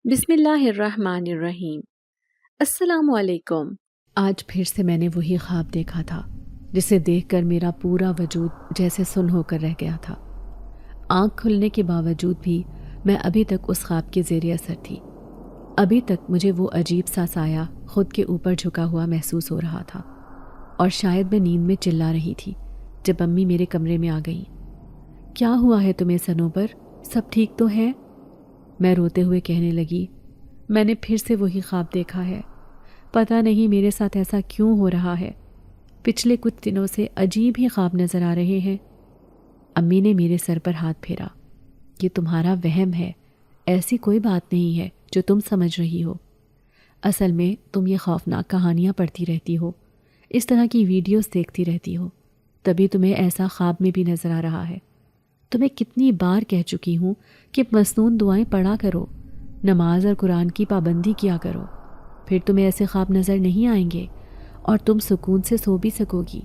بسم اللہ الرحمن الرحیم۔ السلام علیکم۔ آج پھر سے میں نے وہی خواب دیکھا تھا جسے دیکھ کر میرا پورا وجود جیسے سن ہو کر رہ گیا تھا۔ آنکھ کھلنے کے باوجود بھی میں ابھی تک اس خواب کے زیر اثر تھی۔ ابھی تک مجھے وہ عجیب سا سایہ خود کے اوپر جھکا ہوا محسوس ہو رہا تھا، اور شاید میں نیند میں چلا رہی تھی جب امی میرے کمرے میں آ گئیں۔ کیا ہوا ہے تمہیں سنوبر؟ سب ٹھیک تو ہے؟ میں روتے ہوئے کہنے لگی، میں نے پھر سے وہی خواب دیکھا ہے۔ پتہ نہیں میرے ساتھ ایسا کیوں ہو رہا ہے۔ پچھلے کچھ دنوں سے عجیب ہی خواب نظر آ رہے ہیں۔ امی نے میرے سر پر ہاتھ پھیرا۔ یہ تمہارا وہم ہے، ایسی کوئی بات نہیں ہے جو تم سمجھ رہی ہو۔ اصل میں تم یہ خوفناک کہانیاں پڑھتی رہتی ہو، اس طرح کی ویڈیوز دیکھتی رہتی ہو، تبھی تمہیں ایسا خواب میں بھی نظر آ رہا ہے۔ تمہیں کتنی بار کہہ چکی ہوں کہ مسنون دعائیں پڑھا کرو، نماز اور قرآن کی پابندی کیا کرو، پھر تمہیں ایسے خواب نظر نہیں آئیں گے اور تم سکون سے سو بھی سکو گی۔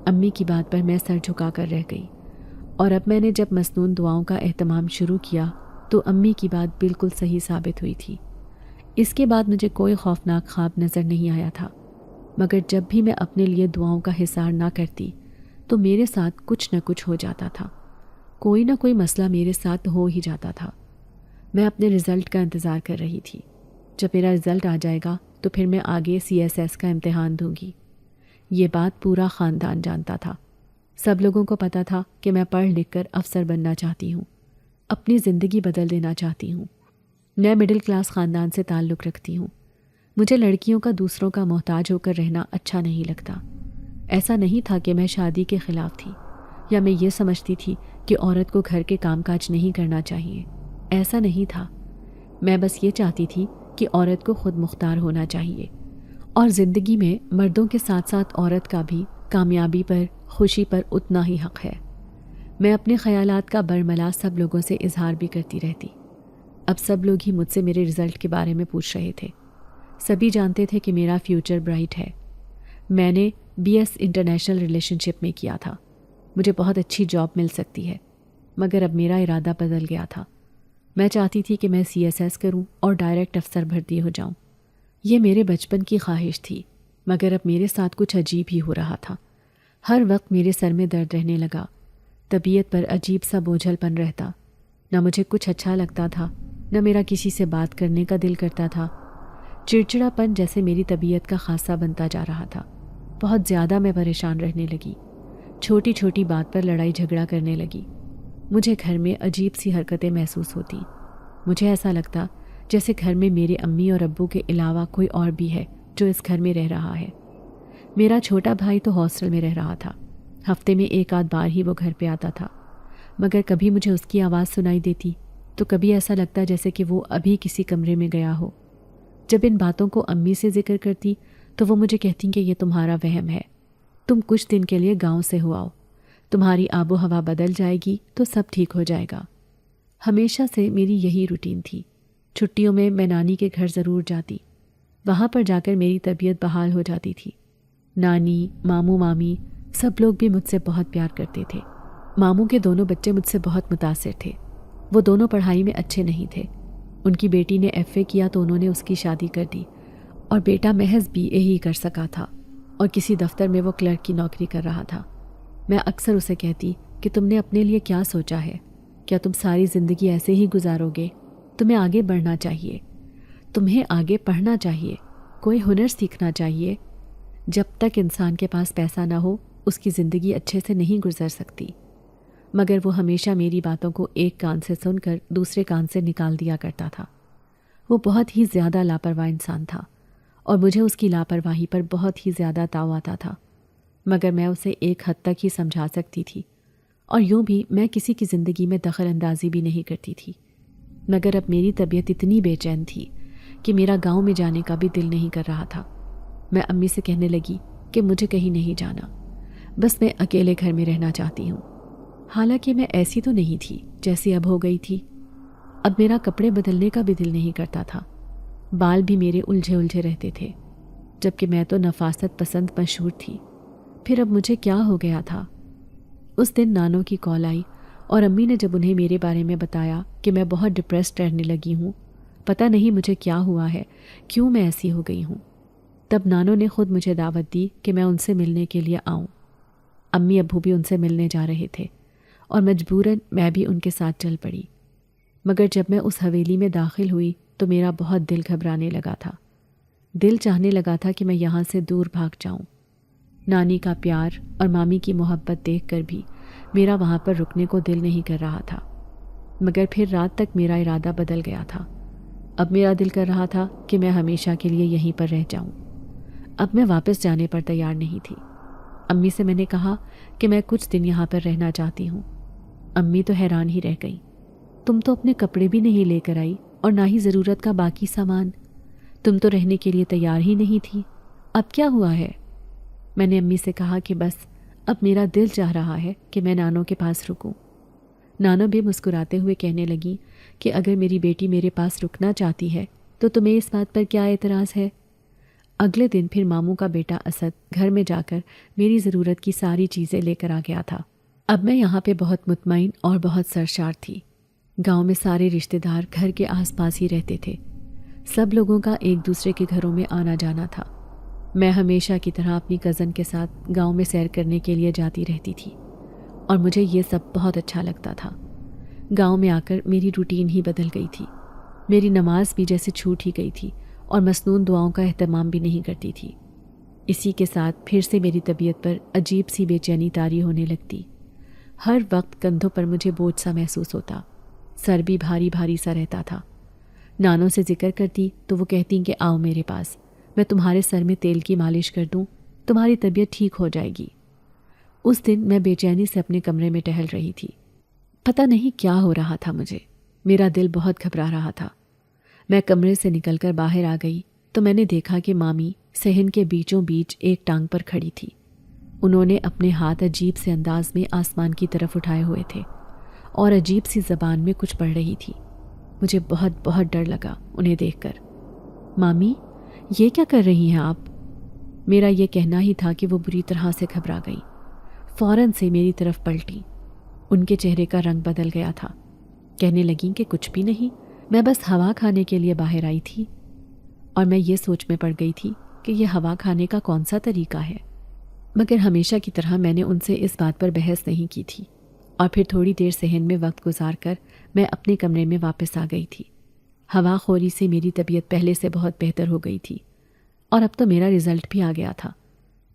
امی کی بات پر میں سر جھکا کر رہ گئی، اور اب میں نے جب مسنون دعاؤں کا اہتمام شروع کیا تو امی کی بات بالکل صحیح ثابت ہوئی تھی۔ اس کے بعد مجھے کوئی خوفناک خواب نظر نہیں آیا تھا، مگر جب بھی میں اپنے لیے دعاؤں کا حصار نہ کرتی تو میرے ساتھ کچھ نہ کچھ ہو جاتا تھا، کوئی نہ کوئی مسئلہ میرے ساتھ ہو ہی جاتا تھا۔ میں اپنے رزلٹ کا انتظار کر رہی تھی۔ جب میرا رزلٹ آ جائے گا تو پھر میں آگے CSS کا امتحان دوں گی۔ یہ بات پورا خاندان جانتا تھا۔ سب لوگوں کو پتہ تھا کہ میں پڑھ لکھ کر افسر بننا چاہتی ہوں، اپنی زندگی بدل دینا چاہتی ہوں۔ میں مڈل کلاس خاندان سے تعلق رکھتی ہوں۔ مجھے لڑکیوں کا دوسروں کا محتاج ہو کر رہنا اچھا نہیں لگتا۔ ایسا نہیں تھا کہ میں شادی کے خلاف تھی، یا میں یہ سمجھتی تھی کہ عورت کو گھر کے کام کاج نہیں کرنا چاہیے۔ ایسا نہیں تھا۔ میں بس یہ چاہتی تھی کہ عورت کو خود مختار ہونا چاہیے، اور زندگی میں مردوں کے ساتھ ساتھ عورت کا بھی کامیابی پر، خوشی پر اتنا ہی حق ہے۔ میں اپنے خیالات کا برملا سب لوگوں سے اظہار بھی کرتی رہتی۔ اب سب لوگ ہی مجھ سے میرے رزلٹ کے بارے میں پوچھ رہے تھے۔ سبھی جانتے تھے کہ میرا فیوچر برائٹ ہے۔ میں نے BS انٹرنیشنل ریلیشن شپ میں کیا تھا۔ مجھے بہت اچھی جاب مل سکتی ہے، مگر اب میرا ارادہ بدل گیا تھا۔ میں چاہتی تھی کہ میں CSS کروں اور ڈائریکٹ افسر بھرتی ہو جاؤں۔ یہ میرے بچپن کی خواہش تھی، مگر اب میرے ساتھ کچھ عجیب ہی ہو رہا تھا۔ ہر وقت میرے سر میں درد رہنے لگا، طبیعت پر عجیب سا بوجھل پن رہتا، نہ مجھے کچھ اچھا لگتا تھا، نہ میرا کسی سے بات کرنے کا دل کرتا تھا۔ چڑچڑا پن جیسے میری طبیعت کا خاصہ بنتا جا رہا تھا۔ بہت زیادہ میں پریشان رہنے لگی، چھوٹی چھوٹی بات پر لڑائی جھگڑا کرنے لگی۔ مجھے گھر میں عجیب سی حرکتیں محسوس ہوتی۔ مجھے ایسا لگتا جیسے گھر میں میرے امی اور ابو کے علاوہ کوئی اور بھی ہے جو اس گھر میں رہ رہا ہے۔ میرا چھوٹا بھائی تو ہاسٹل میں رہ رہا تھا، ہفتے میں ایک آدھ بار ہی وہ گھر پہ آتا تھا، مگر کبھی مجھے اس کی آواز سنائی دیتی تو کبھی ایسا لگتا جیسے کہ وہ ابھی کسی کمرے میں گیا ہو۔ جب ان باتوں کو امی سے ذکر کرتی تو وہ مجھے کہتی کہ یہ تمہارا وہم ہے، تم کچھ دن کے لیے گاؤں سے ہو آؤ، تمہاری آب و ہوا بدل جائے گی تو سب ٹھیک ہو جائے گا۔ ہمیشہ سے میری یہی روٹین تھی۔ چھٹیوں میں میں نانی کے گھر ضرور جاتی، وہاں پر جا کر میری طبیعت بحال ہو جاتی تھی۔ نانی، ماموں، مامی سب لوگ بھی مجھ سے بہت پیار کرتے تھے۔ ماموں کے دونوں بچے مجھ سے بہت متاثر تھے۔ وہ دونوں پڑھائی میں اچھے نہیں تھے۔ ان کی بیٹی نے FA کیا تو انہوں نے اس کی شادی کر دی، اور بیٹا محض BA ہی کر سکا تھا، اور کسی دفتر میں وہ کلرک کی نوکری کر رہا تھا۔ میں اکثر اسے کہتی کہ تم نے اپنے لیے کیا سوچا ہے؟ کیا تم ساری زندگی ایسے ہی گزارو گے؟ تمہیں آگے بڑھنا چاہیے، تمہیں آگے پڑھنا چاہیے، کوئی ہنر سیکھنا چاہیے۔ جب تک انسان کے پاس پیسہ نہ ہو اس کی زندگی اچھے سے نہیں گزر سکتی۔ مگر وہ ہمیشہ میری باتوں کو ایک کان سے سن کر دوسرے کان سے نکال دیا کرتا تھا۔ وہ بہت ہی زیادہ لاپرواہ انسان تھا، اور مجھے اس کی لاپرواہی پر بہت ہی زیادہ تاؤ آتا تھا، مگر میں اسے ایک حد تک ہی سمجھا سکتی تھی، اور یوں بھی میں کسی کی زندگی میں دخل اندازی بھی نہیں کرتی تھی۔ مگر اب میری طبیعت اتنی بے چین تھی کہ میرا گاؤں میں جانے کا بھی دل نہیں کر رہا تھا۔ میں امی سے کہنے لگی کہ مجھے کہیں نہیں جانا، بس میں اکیلے گھر میں رہنا چاہتی ہوں۔ حالانکہ میں ایسی تو نہیں تھی جیسی اب ہو گئی تھی۔ اب میرا کپڑے بدلنے کا بھی دل نہیں کرتا تھا، بال بھی میرے الجھے الجھے رہتے تھے، جبکہ میں تو نفاست پسند مشہور تھی۔ پھر اب مجھے کیا ہو گیا تھا؟ اس دن نانو کی کال آئی، اور امی نے جب انہیں میرے بارے میں بتایا کہ میں بہت ڈپریسڈ رہنے لگی ہوں پتہ نہیں مجھے کیا ہوا ہے، کیوں میں ایسی ہو گئی ہوں۔ تب نانو نے خود مجھے دعوت دی کہ میں ان سے ملنے کے لیے آؤں۔ امی ابو بھی ان سے ملنے جا رہے تھے اور مجبوراً میں بھی ان کے ساتھ چل پڑی۔ مگر جب میں اس حویلی میں داخل ہوئی تو میرا بہت دل گھبرانے لگا تھا۔ دل چاہنے لگا تھا کہ میں یہاں سے دور بھاگ جاؤں۔ نانی کا پیار اور مامی کی محبت دیکھ کر بھی میرا وہاں پر رکنے کو دل نہیں کر رہا تھا، مگر پھر رات تک میرا ارادہ بدل گیا تھا۔ اب میرا دل کر رہا تھا کہ میں ہمیشہ کے لیے یہیں پر رہ جاؤں۔ اب میں واپس جانے پر تیار نہیں تھی۔ امی سے میں نے کہا کہ میں کچھ دن یہاں پر رہنا چاہتی ہوں۔ امی تو حیران ہی رہ گئی۔ تم تو اپنے کپڑے بھی نہیں لے کر آئی اور نہ ہی ضرورت کا باقی سامان، تم تو رہنے کے لیے تیار ہی نہیں تھی، اب کیا ہوا ہے؟ میں نے امی سے کہا کہ بس اب میرا دل چاہ رہا ہے کہ میں نانو کے پاس رکوں۔ نانو بھی مسکراتے ہوئے کہنے لگی کہ اگر میری بیٹی میرے پاس رکنا چاہتی ہے تو تمہیں اس بات پر کیا اعتراض ہے؟ اگلے دن پھر ماموں کا بیٹا اسد گھر میں جا کر میری ضرورت کی ساری چیزیں لے کر آ گیا تھا۔ اب میں یہاں پہ بہت مطمئن اور بہت سرشار تھی۔ گاؤں میں سارے رشتہ دار گھر کے آس پاس ہی رہتے تھے، سب لوگوں کا ایک دوسرے کے گھروں میں آنا جانا تھا۔ میں ہمیشہ کی طرح اپنی کزن کے ساتھ گاؤں میں سیر کرنے کے لیے جاتی رہتی تھی اور مجھے یہ سب بہت اچھا لگتا تھا۔ گاؤں میں آ کر میری روٹین ہی بدل گئی تھی، میری نماز بھی جیسے چھوٹ ہی گئی تھی اور مسنون دعاؤں کا اہتمام بھی نہیں کرتی تھی۔ اسی کے ساتھ پھر سے میری طبیعت پر عجیب سی بے چینی طاری ہونے لگتی۔ ہر وقت کندھوں پر مجھے بوجھ سا محسوس ہوتا، سر بھی بھاری بھاری سا رہتا تھا۔ نانو سے ذکر کرتی تو وہ کہتی کہ آؤ میرے پاس، میں تمہارے سر میں تیل کی مالش کر دوں، تمہاری طبیعت ٹھیک ہو جائے گی۔ اس دن میں بے چینی سے اپنے کمرے میں ٹہل رہی تھی۔ پتہ نہیں کیا ہو رہا تھا مجھے، میرا دل بہت گھبرا رہا تھا۔ میں کمرے سے نکل کر باہر آ گئی تو میں نے دیکھا کہ مامی صحن کے بیچوں بیچ ایک ٹانگ پر کھڑی تھی۔ انہوں نے اپنے ہاتھ عجیب سے انداز میں آسمان کی طرف اٹھائے ہوئے تھے اور عجیب سی زبان میں کچھ پڑھ رہی تھی۔ مجھے بہت بہت ڈر لگا انہیں دیکھ کر۔ مامی یہ کیا کر رہی ہیں آپ؟ میرا یہ کہنا ہی تھا کہ وہ بری طرح سے گھبرا گئی، فوراً سے میری طرف پلٹی۔ ان کے چہرے کا رنگ بدل گیا تھا، کہنے لگیں کہ کچھ بھی نہیں، میں بس ہوا کھانے کے لیے باہر آئی تھی۔ اور میں یہ سوچ میں پڑ گئی تھی کہ یہ ہوا کھانے کا کون سا طریقہ ہے، مگر ہمیشہ کی طرح میں نے ان سے اس بات پر بحث نہیں کی تھی اور پھر تھوڑی دیر صحن میں وقت گزار کر میں اپنے کمرے میں واپس آ گئی تھی۔ ہوا خوری سے میری طبیعت پہلے سے بہت بہتر ہو گئی تھی اور اب تو میرا رزلٹ بھی آ گیا تھا۔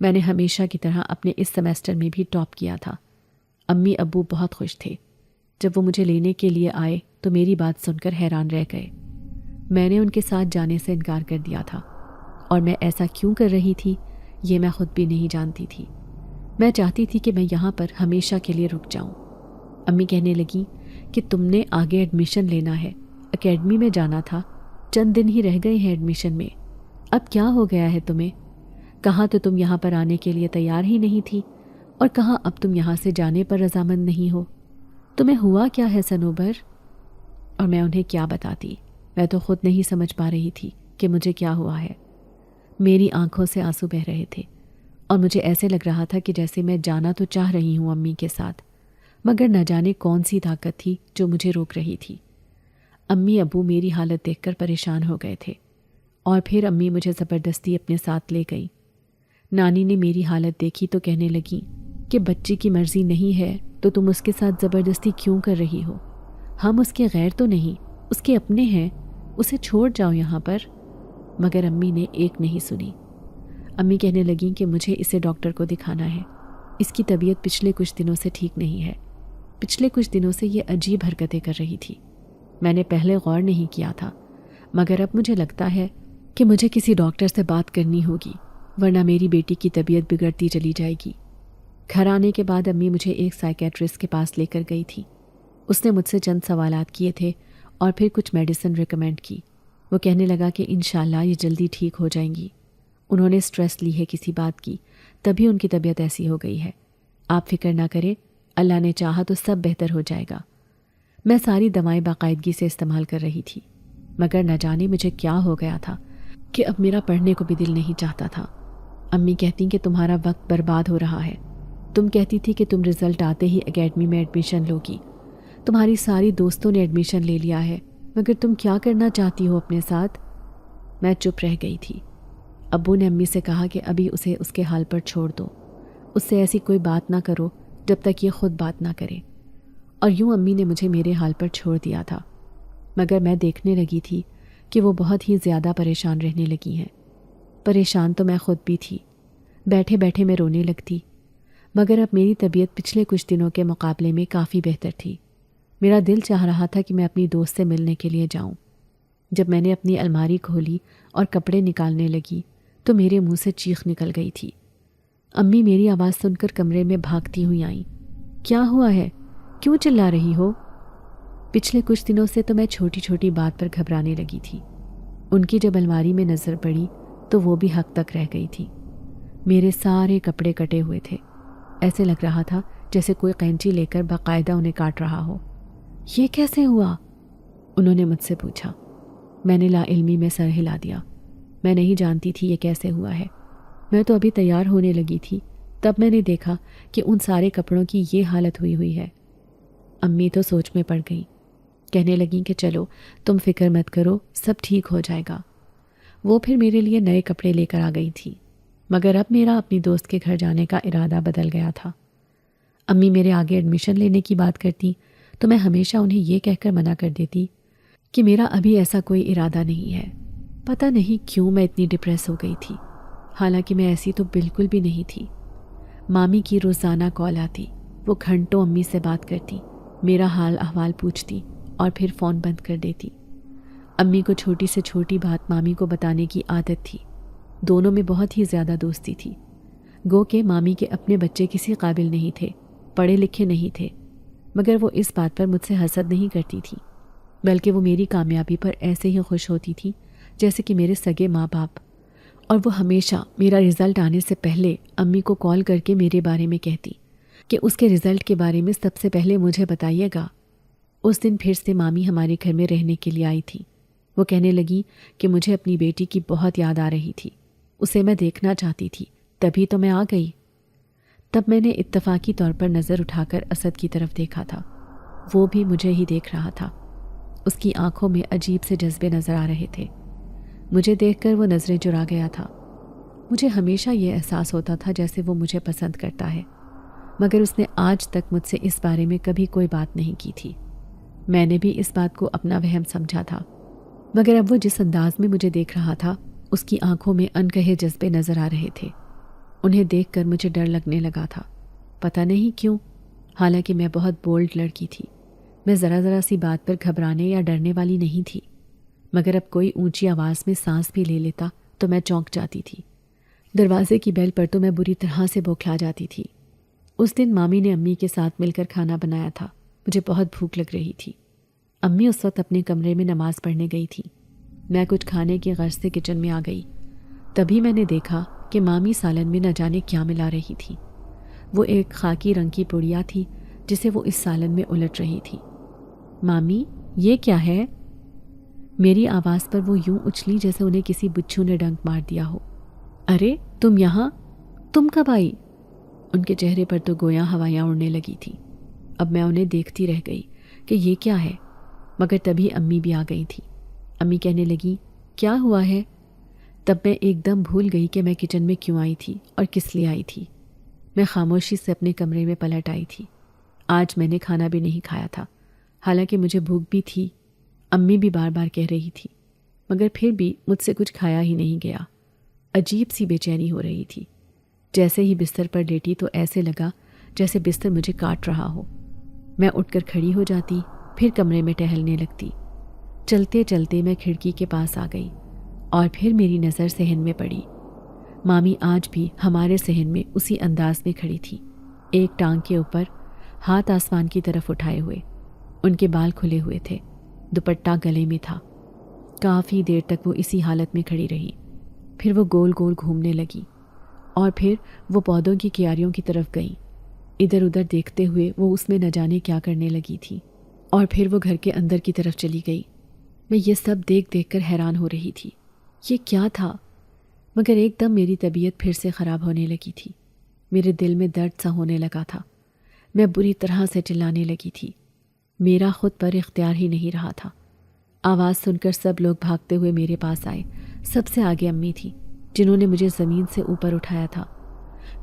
میں نے ہمیشہ کی طرح اپنے اس سیمیسٹر میں بھی ٹاپ کیا تھا۔ امی ابو بہت خوش تھے۔ جب وہ مجھے لینے کے لیے آئے تو میری بات سن کر حیران رہ گئے۔ میں نے ان کے ساتھ جانے سے انکار کر دیا تھا اور میں ایسا کیوں کر رہی تھی یہ میں خود بھی نہیں جانتی تھی۔ میں چاہتی تھی کہ میں یہاں پر ہمیشہ کے لیے رک جاؤں۔ امی کہنے لگیں کہ تم نے آگے ایڈمیشن لینا ہے، اکیڈمی میں جانا تھا، چند دن ہی رہ گئے ہیں ایڈمیشن میں، اب کیا ہو گیا ہے تمہیں؟ کہاں تو تم یہاں پر آنے کے لیے تیار ہی نہیں تھی اور کہاں اب تم یہاں سے جانے پر رضامند نہیں ہو؟ تمہیں ہوا کیا ہے صنوبر؟ اور میں انہیں کیا بتاتی، میں تو خود نہیں سمجھ پا رہی تھی کہ مجھے کیا ہوا ہے۔ میری آنکھوں سے آنسو بہہ رہے تھے اور مجھے ایسے لگ رہا تھا کہ جیسے میں جانا تو چاہ رہی ہوں امی کے ساتھ، مگر نہ جانے کون سی طاقت تھی جو مجھے روک رہی تھی۔ امی ابو میری حالت دیکھ کر پریشان ہو گئے تھے اور پھر امی مجھے زبردستی اپنے ساتھ لے گئی۔ نانی نے میری حالت دیکھی تو کہنے لگی کہ بچی کی مرضی نہیں ہے تو تم اس کے ساتھ زبردستی کیوں کر رہی ہو؟ ہم اس کے غیر تو نہیں، اس کے اپنے ہیں، اسے چھوڑ جاؤ یہاں پر۔ مگر امی نے ایک نہیں سنی۔ امی کہنے لگیں کہ مجھے اسے ڈاکٹر کو دکھانا ہے، اس کی طبیعت پچھلے کچھ دنوں سے ٹھیک نہیں ہے، پچھلے کچھ دنوں سے یہ عجیب حرکتیں کر رہی تھی۔ میں نے پہلے غور نہیں کیا تھا، مگر اب مجھے لگتا ہے کہ مجھے کسی ڈاکٹر سے بات کرنی ہوگی، ورنہ میری بیٹی کی طبیعت بگڑتی چلی جائے گی۔ گھر آنے کے بعد امی مجھے ایک سائیکیٹرسٹ کے پاس لے کر گئی تھی۔ اس نے مجھ سے چند سوالات کیے تھے اور پھر کچھ میڈیسن ریکمینڈ کی۔ وہ کہنے لگا کہ انشاءاللہ یہ جلدی ٹھیک ہو جائیں گی۔ انہوں نے سٹریس لی ہے کسی بات کی، تبھی ان کی طبیعت ایسی ہو گئی ہے۔ آپ فکر نہ کریں، اللہ نے چاہا تو سب بہتر ہو جائے گا۔ میں ساری دوائیں باقاعدگی سے استعمال کر رہی تھی، مگر نہ جانے مجھے کیا ہو گیا تھا کہ اب میرا پڑھنے کو بھی دل نہیں چاہتا تھا۔ امی کہتی کہ تمہارا وقت برباد ہو رہا ہے، تم کہتی تھی کہ تم رزلٹ آتے ہی اکیڈمی میں ایڈمیشن لوگی، تمہاری ساری دوستوں نے ایڈمیشن لے لیا ہے، مگر تم کیا کرنا چاہتی ہو اپنے ساتھ؟ میں چپ رہ گئی تھی۔ ابو نے امی سے کہا کہ ابھی اسے اس کے حال پر چھوڑ دو، اس سے ایسی کوئی بات نہ کرو جب تک یہ خود بات نہ کرے، اور یوں امی نے مجھے میرے حال پر چھوڑ دیا تھا۔ مگر میں دیکھنے لگی تھی کہ وہ بہت ہی زیادہ پریشان رہنے لگی ہیں۔ پریشان تو میں خود بھی تھی، بیٹھے بیٹھے میں رونے لگتی، مگر اب میری طبیعت پچھلے کچھ دنوں کے مقابلے میں کافی بہتر تھی۔ میرا دل چاہ رہا تھا کہ میں اپنی دوست سے ملنے کے لیے جاؤں۔ جب میں نے اپنی الماری کھولی اور کپڑے نکالنے لگی تو میرے منہ سے چیخ نکل گئی تھی۔ امی میری آواز سن کر کمرے میں بھاگتی ہوئی آئیں۔ کیا ہوا ہے؟ کیوں چلا رہی ہو؟ پچھلے کچھ دنوں سے تو میں چھوٹی چھوٹی بات پر گھبرانے لگی تھی۔ ان کی جب الماری میں نظر پڑی تو وہ بھی حق تک رہ گئی تھی۔ میرے سارے کپڑے کٹے ہوئے تھے، ایسے لگ رہا تھا جیسے کوئی قینچی لے کر باقاعدہ انہیں کاٹ رہا ہو۔ یہ کیسے ہوا؟ انہوں نے مجھ سے پوچھا۔ میں نے لا علمی میں سر ہلا دیا۔ میں نہیں جانتی تھی یہ کیسے ہوا ہے۔ میں تو ابھی تیار ہونے لگی تھی، تب میں نے دیکھا کہ ان سارے کپڑوں کی یہ حالت ہوئی ہے۔ امی تو سوچ میں پڑ گئیں، کہنے لگیں کہ چلو تم فکر مت کرو، سب ٹھیک ہو جائے گا۔ وہ پھر میرے لیے نئے کپڑے لے کر آ گئی تھی، مگر اب میرا اپنی دوست کے گھر جانے کا ارادہ بدل گیا تھا۔ امی میرے آگے ایڈمیشن لینے کی بات کرتی تو میں ہمیشہ انہیں یہ کہہ کر منع کر دیتی کہ میرا ابھی ایسا کوئی ارادہ نہیں ہے۔ پتہ نہیں کیوں میں اتنی ڈپریس ہو گئی تھی، حالانکہ میں ایسی تو بالکل بھی نہیں تھی۔ مامی کی روزانہ کال آتی، وہ گھنٹوں امی سے بات کرتی، میرا حال احوال پوچھتی اور پھر فون بند کر دیتی۔ امی کو چھوٹی سے چھوٹی بات مامی کو بتانے کی عادت تھی، دونوں میں بہت ہی زیادہ دوستی تھی۔ گو کہ مامی کے اپنے بچے کسی قابل نہیں تھے، پڑھے لکھے نہیں تھے، مگر وہ اس بات پر مجھ سے حسد نہیں کرتی تھی، بلکہ وہ میری کامیابی پر ایسے ہی خوش ہوتی تھی جیسے کہ میرے سگے ماں باپ۔ اور وہ ہمیشہ میرا رزلٹ آنے سے پہلے امی کو کال کر کے میرے بارے میں کہتی کہ اس کے رزلٹ کے بارے میں سب سے پہلے مجھے بتائیے گا۔ اس دن پھر سے مامی ہمارے گھر میں رہنے کے لیے آئی تھی۔ وہ کہنے لگی کہ مجھے اپنی بیٹی کی بہت یاد آ رہی تھی، اسے میں دیکھنا چاہتی تھی، تبھی تو میں آ گئی۔ تب میں نے اتفاقی طور پر نظر اٹھا کر اسد کی طرف دیکھا تھا، وہ بھی مجھے ہی دیکھ رہا تھا۔ اس کی آنکھوں میں عجیب سے جذبے نظر آ رہے تھے۔ مجھے دیکھ کر وہ نظریں چرا گیا تھا۔ مجھے ہمیشہ یہ احساس ہوتا تھا جیسے وہ مجھے پسند کرتا ہے، مگر اس نے آج تک مجھ سے اس بارے میں کبھی کوئی بات نہیں کی تھی۔ میں نے بھی اس بات کو اپنا وہم سمجھا تھا، مگر اب وہ جس انداز میں مجھے دیکھ رہا تھا، اس کی آنکھوں میں انکہے جذبے نظر آ رہے تھے۔ انہیں دیکھ کر مجھے ڈر لگنے لگا تھا، پتہ نہیں کیوں، حالانکہ میں بہت بولڈ لڑکی تھی۔ میں ذرا سی بات پر گھبرانے یا ڈرنے والی نہیں تھی، مگر اب کوئی اونچی آواز میں سانس بھی لے لیتا تو میں چونک جاتی تھی۔ دروازے کی بیل پر تو میں بری طرح سے بوکھلا جاتی تھی۔ اس دن مامی نے امی کے ساتھ مل کر کھانا بنایا تھا، مجھے بہت بھوک لگ رہی تھی۔ امی اس وقت اپنے کمرے میں نماز پڑھنے گئی تھی۔ میں کچھ کھانے کی غرض سے کچن میں آ گئی، تبھی میں نے دیکھا کہ مامی سالن میں نہ جانے کیا ملا رہی تھی۔ وہ ایک خاکی رنگ کی پڑیا تھی جسے وہ اس سالن میں الٹ رہی تھی۔ مامی، یہ کیا ہے؟ میری آواز پر وہ یوں اچھلی جیسے انہیں کسی بچھو نے ڈنک مار دیا ہو۔ ارے تم یہاں، تم کب آئی؟ ان کے چہرے پر تو گویا ہوائیاں اڑنے لگی تھی۔ اب میں انہیں دیکھتی رہ گئی کہ یہ کیا ہے، مگر تبھی امی بھی آ گئی تھی۔ امی کہنے لگی، کیا ہوا ہے؟ تب میں ایک دم بھول گئی کہ میں کچن میں کیوں آئی تھی اور کس لیے آئی تھی۔ میں خاموشی سے اپنے کمرے میں پلٹ آئی تھی۔ آج میں نے کھانا بھی نہیں کھایا تھا، حالانکہ مجھے بھوک بھی تھی۔ امی بھی بار بار کہہ رہی تھی، مگر پھر بھی مجھ سے کچھ کھایا ہی نہیں گیا۔ عجیب سی بے چینی ہو رہی تھی۔ جیسے ہی بستر پر لیٹی تو ایسے لگا جیسے بستر مجھے کاٹ رہا ہو۔ میں اٹھ کر کھڑی ہو جاتی، پھر کمرے میں ٹہلنے لگتی۔ چلتے چلتے میں کھڑکی کے پاس آ گئی اور پھر میری نظر صحن میں پڑی۔ مامی آج بھی ہمارے صحن میں اسی انداز میں کھڑی تھی، ایک ٹانگ کے اوپر، ہاتھ آسمان کی طرف اٹھائے ہوئے۔ ان کے بال کھلے ہوئے تھے، دوپٹہ گلے میں تھا۔ کافی دیر تک وہ اسی حالت میں کھڑی رہی، پھر وہ گول گول گھومنے لگی اور پھر وہ پودوں کی کیاریوں کی طرف گئی۔ ادھر ادھر دیکھتے ہوئے وہ اس میں نہ جانے کیا کرنے لگی تھی، اور پھر وہ گھر کے اندر کی طرف چلی گئی۔ میں یہ سب دیکھ دیکھ کر حیران ہو رہی تھی، یہ کیا تھا؟ مگر ایک دم میری طبیعت پھر سے خراب ہونے لگی تھی۔ میرے دل میں درد سا ہونے لگا تھا، میں بری طرح سے چلانے لگی تھی۔ میرا خود پر اختیار ہی نہیں رہا تھا۔ آواز سن کر سب لوگ بھاگتے ہوئے میرے پاس آئے۔ سب سے آگے امی تھی، جنہوں نے مجھے زمین سے اوپر اٹھایا تھا۔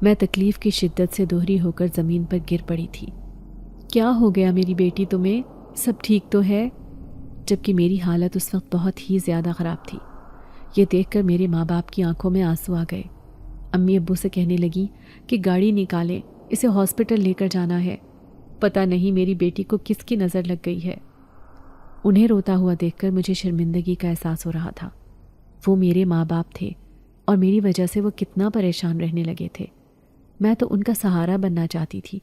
میں تکلیف کی شدت سے دوہری ہو کر زمین پر گر پڑی تھی۔ کیا ہو گیا میری بیٹی تمہیں؟ سب ٹھیک تو ہے؟ جبکہ میری حالت اس وقت بہت ہی زیادہ خراب تھی۔ یہ دیکھ کر میرے ماں باپ کی آنکھوں میں آنسو آ گئے۔ امی ابو سے کہنے لگی کہ گاڑی نکالیں، اسے ہاسپٹل لے کر جانا ہے۔ پتہ نہیں میری بیٹی کو کس کی نظر لگ گئی ہے۔ انہیں روتا ہوا دیکھ کر مجھے شرمندگی کا احساس ہو رہا تھا۔ وہ میرے ماں باپ تھے اور میری وجہ سے وہ کتنا پریشان رہنے لگے تھے۔ میں تو ان کا سہارا بننا چاہتی تھی،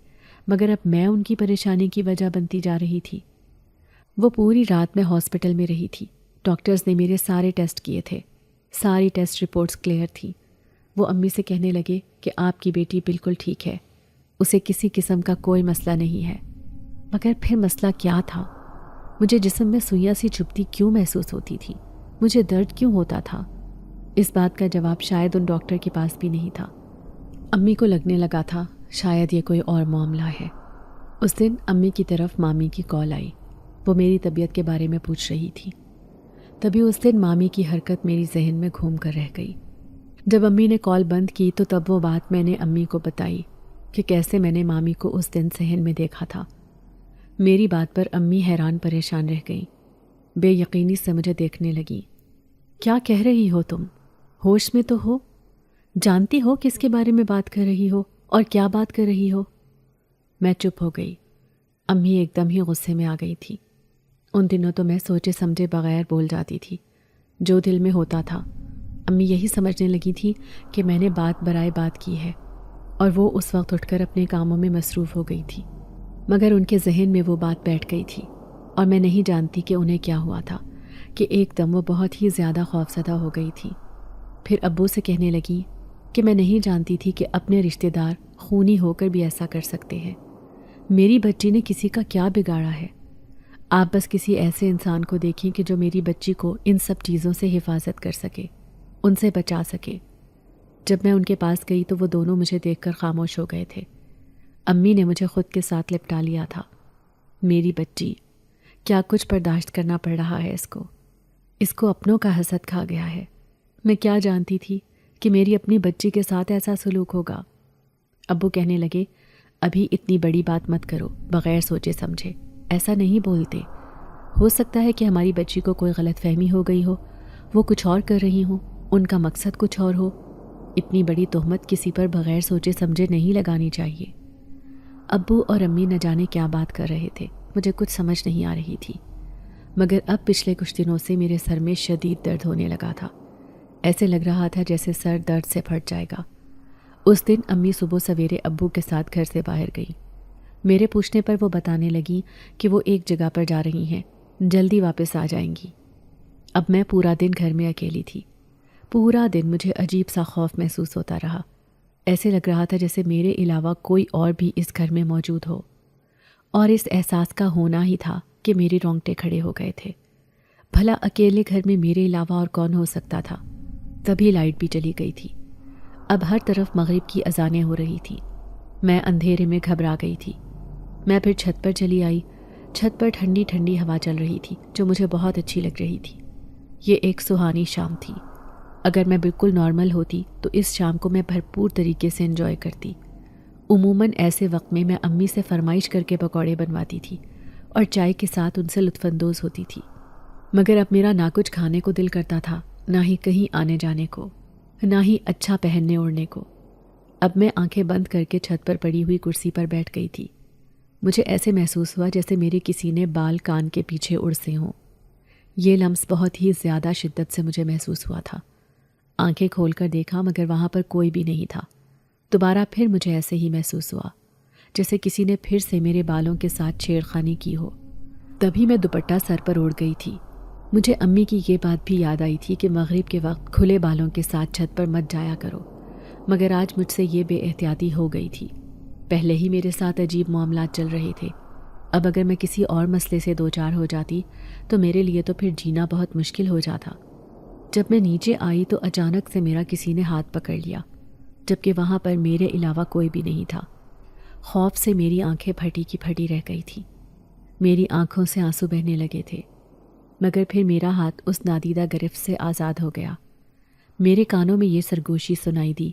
مگر اب میں ان کی پریشانی کی وجہ بنتی جا رہی تھی۔ وہ پوری رات میں ہاسپٹل میں رہی تھی۔ ڈاکٹرز نے میرے سارے ٹیسٹ کیے تھے، ساری ٹیسٹ رپورٹس کلیئر تھیں۔ وہ امی سے کہنے لگے کہ آپ کی بیٹی بالکل ٹھیک ہے، اسے کسی قسم کا کوئی مسئلہ نہیں ہے۔ مگر پھر مسئلہ کیا تھا؟ مجھے جسم میں سوئیاں سی چبھتی کیوں محسوس ہوتی تھی؟ مجھے درد کیوں ہوتا تھا؟ اس بات کا جواب شاید ان ڈاکٹر کے پاس بھی نہیں تھا۔ امی کو لگنے لگا تھا شاید یہ کوئی اور معاملہ ہے۔ اس دن امی کی طرف مامی کی کال آئی۔ وہ میری طبیعت کے بارے میں پوچھ رہی تھی۔ تبھی اس دن مامی کی حرکت میری ذہن میں گھوم کر رہ گئی۔ جب امی نے کال بند کی تو تب وہ بات میں نے امی کو بتائی کہ کیسے میں نے مامی کو اس دن صحن میں دیکھا تھا۔ میری بات پر امی حیران پریشان رہ گئیں، بے یقینی سے مجھے دیکھنے لگیں۔ کیا کہہ رہی ہو تم؟ ہوش میں تو ہو؟ جانتی ہو کس کے بارے میں بات کر رہی ہو اور کیا بات کر رہی ہو؟ میں چپ ہو گئی۔ امی ایک دم ہی غصے میں آ گئی تھی۔ ان دنوں تو میں سوچے سمجھے بغیر بول جاتی تھی، جو دل میں ہوتا تھا۔ امی یہی سمجھنے لگی تھی کہ میں نے بات برائے بات کی ہے، اور وہ اس وقت اٹھ کر اپنے کاموں میں مصروف ہو گئی تھی۔ مگر ان کے ذہن میں وہ بات بیٹھ گئی تھی، اور میں نہیں جانتی کہ انہیں کیا ہوا تھا کہ ایک دم وہ بہت ہی زیادہ خوفزدہ ہو گئی تھی۔ پھر ابو سے کہنے لگی کہ میں نہیں جانتی تھی کہ اپنے رشتہ دار خونی ہو کر بھی ایسا کر سکتے ہیں۔ میری بچی نے کسی کا کیا بگاڑا ہے؟ آپ بس کسی ایسے انسان کو دیکھیں کہ جو میری بچی کو ان سب چیزوں سے حفاظت کر سکے، ان سے بچا سکے۔ جب میں ان کے پاس گئی تو وہ دونوں مجھے دیکھ کر خاموش ہو گئے تھے۔ امی نے مجھے خود کے ساتھ لپٹا لیا تھا۔ میری بچی، کیا کچھ برداشت کرنا پڑ رہا ہے اس کو اپنوں کا حسد کھا گیا ہے۔ میں کیا جانتی تھی کہ میری اپنی بچی کے ساتھ ایسا سلوک ہوگا۔ ابو کہنے لگے ابھی اتنی بڑی بات مت کرو بغیر سوچے سمجھے، ایسا نہیں بولتے۔ ہو سکتا ہے کہ ہماری بچی کو کوئی غلط فہمی ہو گئی ہو، وہ کچھ اور کر رہی ہوں، ان کا مقصد کچھ اور ہو۔ اتنی بڑی تہمت کسی پر بغیر سوچے سمجھے نہیں لگانی چاہیے۔ ابو اور امی نہ جانے کیا بات کر رہے تھے، مجھے کچھ سمجھ نہیں آ رہی تھی۔ مگر اب پچھلے کچھ دنوں سے میرے سر میں شدید درد ہونے لگا تھا۔ ایسے لگ رہا تھا جیسے سر درد سے پھٹ جائے گا۔ اس دن امی صبح سویرے ابو کے ساتھ گھر سے باہر گئیں۔ میرے پوچھنے پر وہ بتانے لگیں کہ وہ ایک جگہ پر جا رہی ہیں، جلدی واپس آ جائیں گی۔ اب میں پورا دن گھر میں اکیلی تھی۔ پورا دن مجھے عجیب سا خوف محسوس ہوتا رہا۔ ایسے لگ رہا تھا جیسے میرے علاوہ کوئی اور بھی اس گھر میں موجود ہو، اور اس احساس کا ہونا ہی تھا کہ میرے رونگٹے کھڑے ہو گئے تھے۔ بھلا اکیلے گھر میں میرے علاوہ اور کون ہو سکتا تھا؟ تبھی لائٹ بھی چلی گئی تھی۔ اب ہر طرف مغرب کی اذانیں ہو رہی تھیں۔ میں اندھیرے میں گھبرا گئی تھی۔ میں پھر چھت پر چلی آئی۔ چھت پر ٹھنڈی ٹھنڈی ہوا چل رہی تھی جو مجھے بہت اچھی لگ رہی تھی۔ یہ ایک سہانی شام تھی۔ اگر میں بالکل نارمل ہوتی تو اس شام کو میں بھرپور طریقے سے انجوائے کرتی۔ عموماً ایسے وقت میں امی سے فرمائش کر کے پکوڑے بنواتی تھی اور چائے کے ساتھ ان سے لطف اندوز ہوتی تھی۔ مگر اب میرا نہ کچھ کھانے کو دل کرتا تھا، نہ ہی کہیں آنے جانے کو، نہ ہی اچھا پہننے اوڑھنے کو۔ اب میں آنکھیں بند کر کے چھت پر پڑی ہوئی کرسی پر بیٹھ گئی تھی۔ مجھے ایسے محسوس ہوا جیسے میرے کسی نے بال کان کے پیچھے اڑسے ہوں۔ یہ لمس بہت ہی زیادہ شدت سے مجھے محسوس ہوا تھا۔ آنکھیں کھول کر دیکھا مگر وہاں پر کوئی بھی نہیں تھا۔ دوبارہ پھر مجھے ایسے ہی محسوس ہوا جیسے کسی نے پھر سے میرے بالوں کے ساتھ چھیڑخانی کی ہو۔ تبھی میں دوپٹہ سر پر اوڑھ گئی تھی۔ مجھے امی کی یہ بات بھی یاد آئی تھی کہ مغرب کے وقت کھلے بالوں کے ساتھ چھت پر مت جایا کرو، مگر آج مجھ سے یہ بے احتیاطی ہو گئی تھی۔ پہلے ہی میرے ساتھ عجیب معاملات چل رہے تھے، اب اگر میں کسی اور مسئلے سے دوچار ہو جاتی تو میرے لیے تو پھر جینا بہت مشکل ہو جاتا۔ جب میں نیچے آئی تو اچانک سے میرا کسی نے ہاتھ پکڑ لیا، جبکہ وہاں پر میرے علاوہ کوئی بھی نہیں تھا۔ خوف سے میری آنکھیں پھٹی کی پھٹی رہ گئی تھیں۔ میری آنکھوں سے آنسو بہنے لگے تھے۔ مگر پھر میرا ہاتھ اس نادیدہ گرفت سے آزاد ہو گیا۔ میرے کانوں میں یہ سرگوشی سنائی دی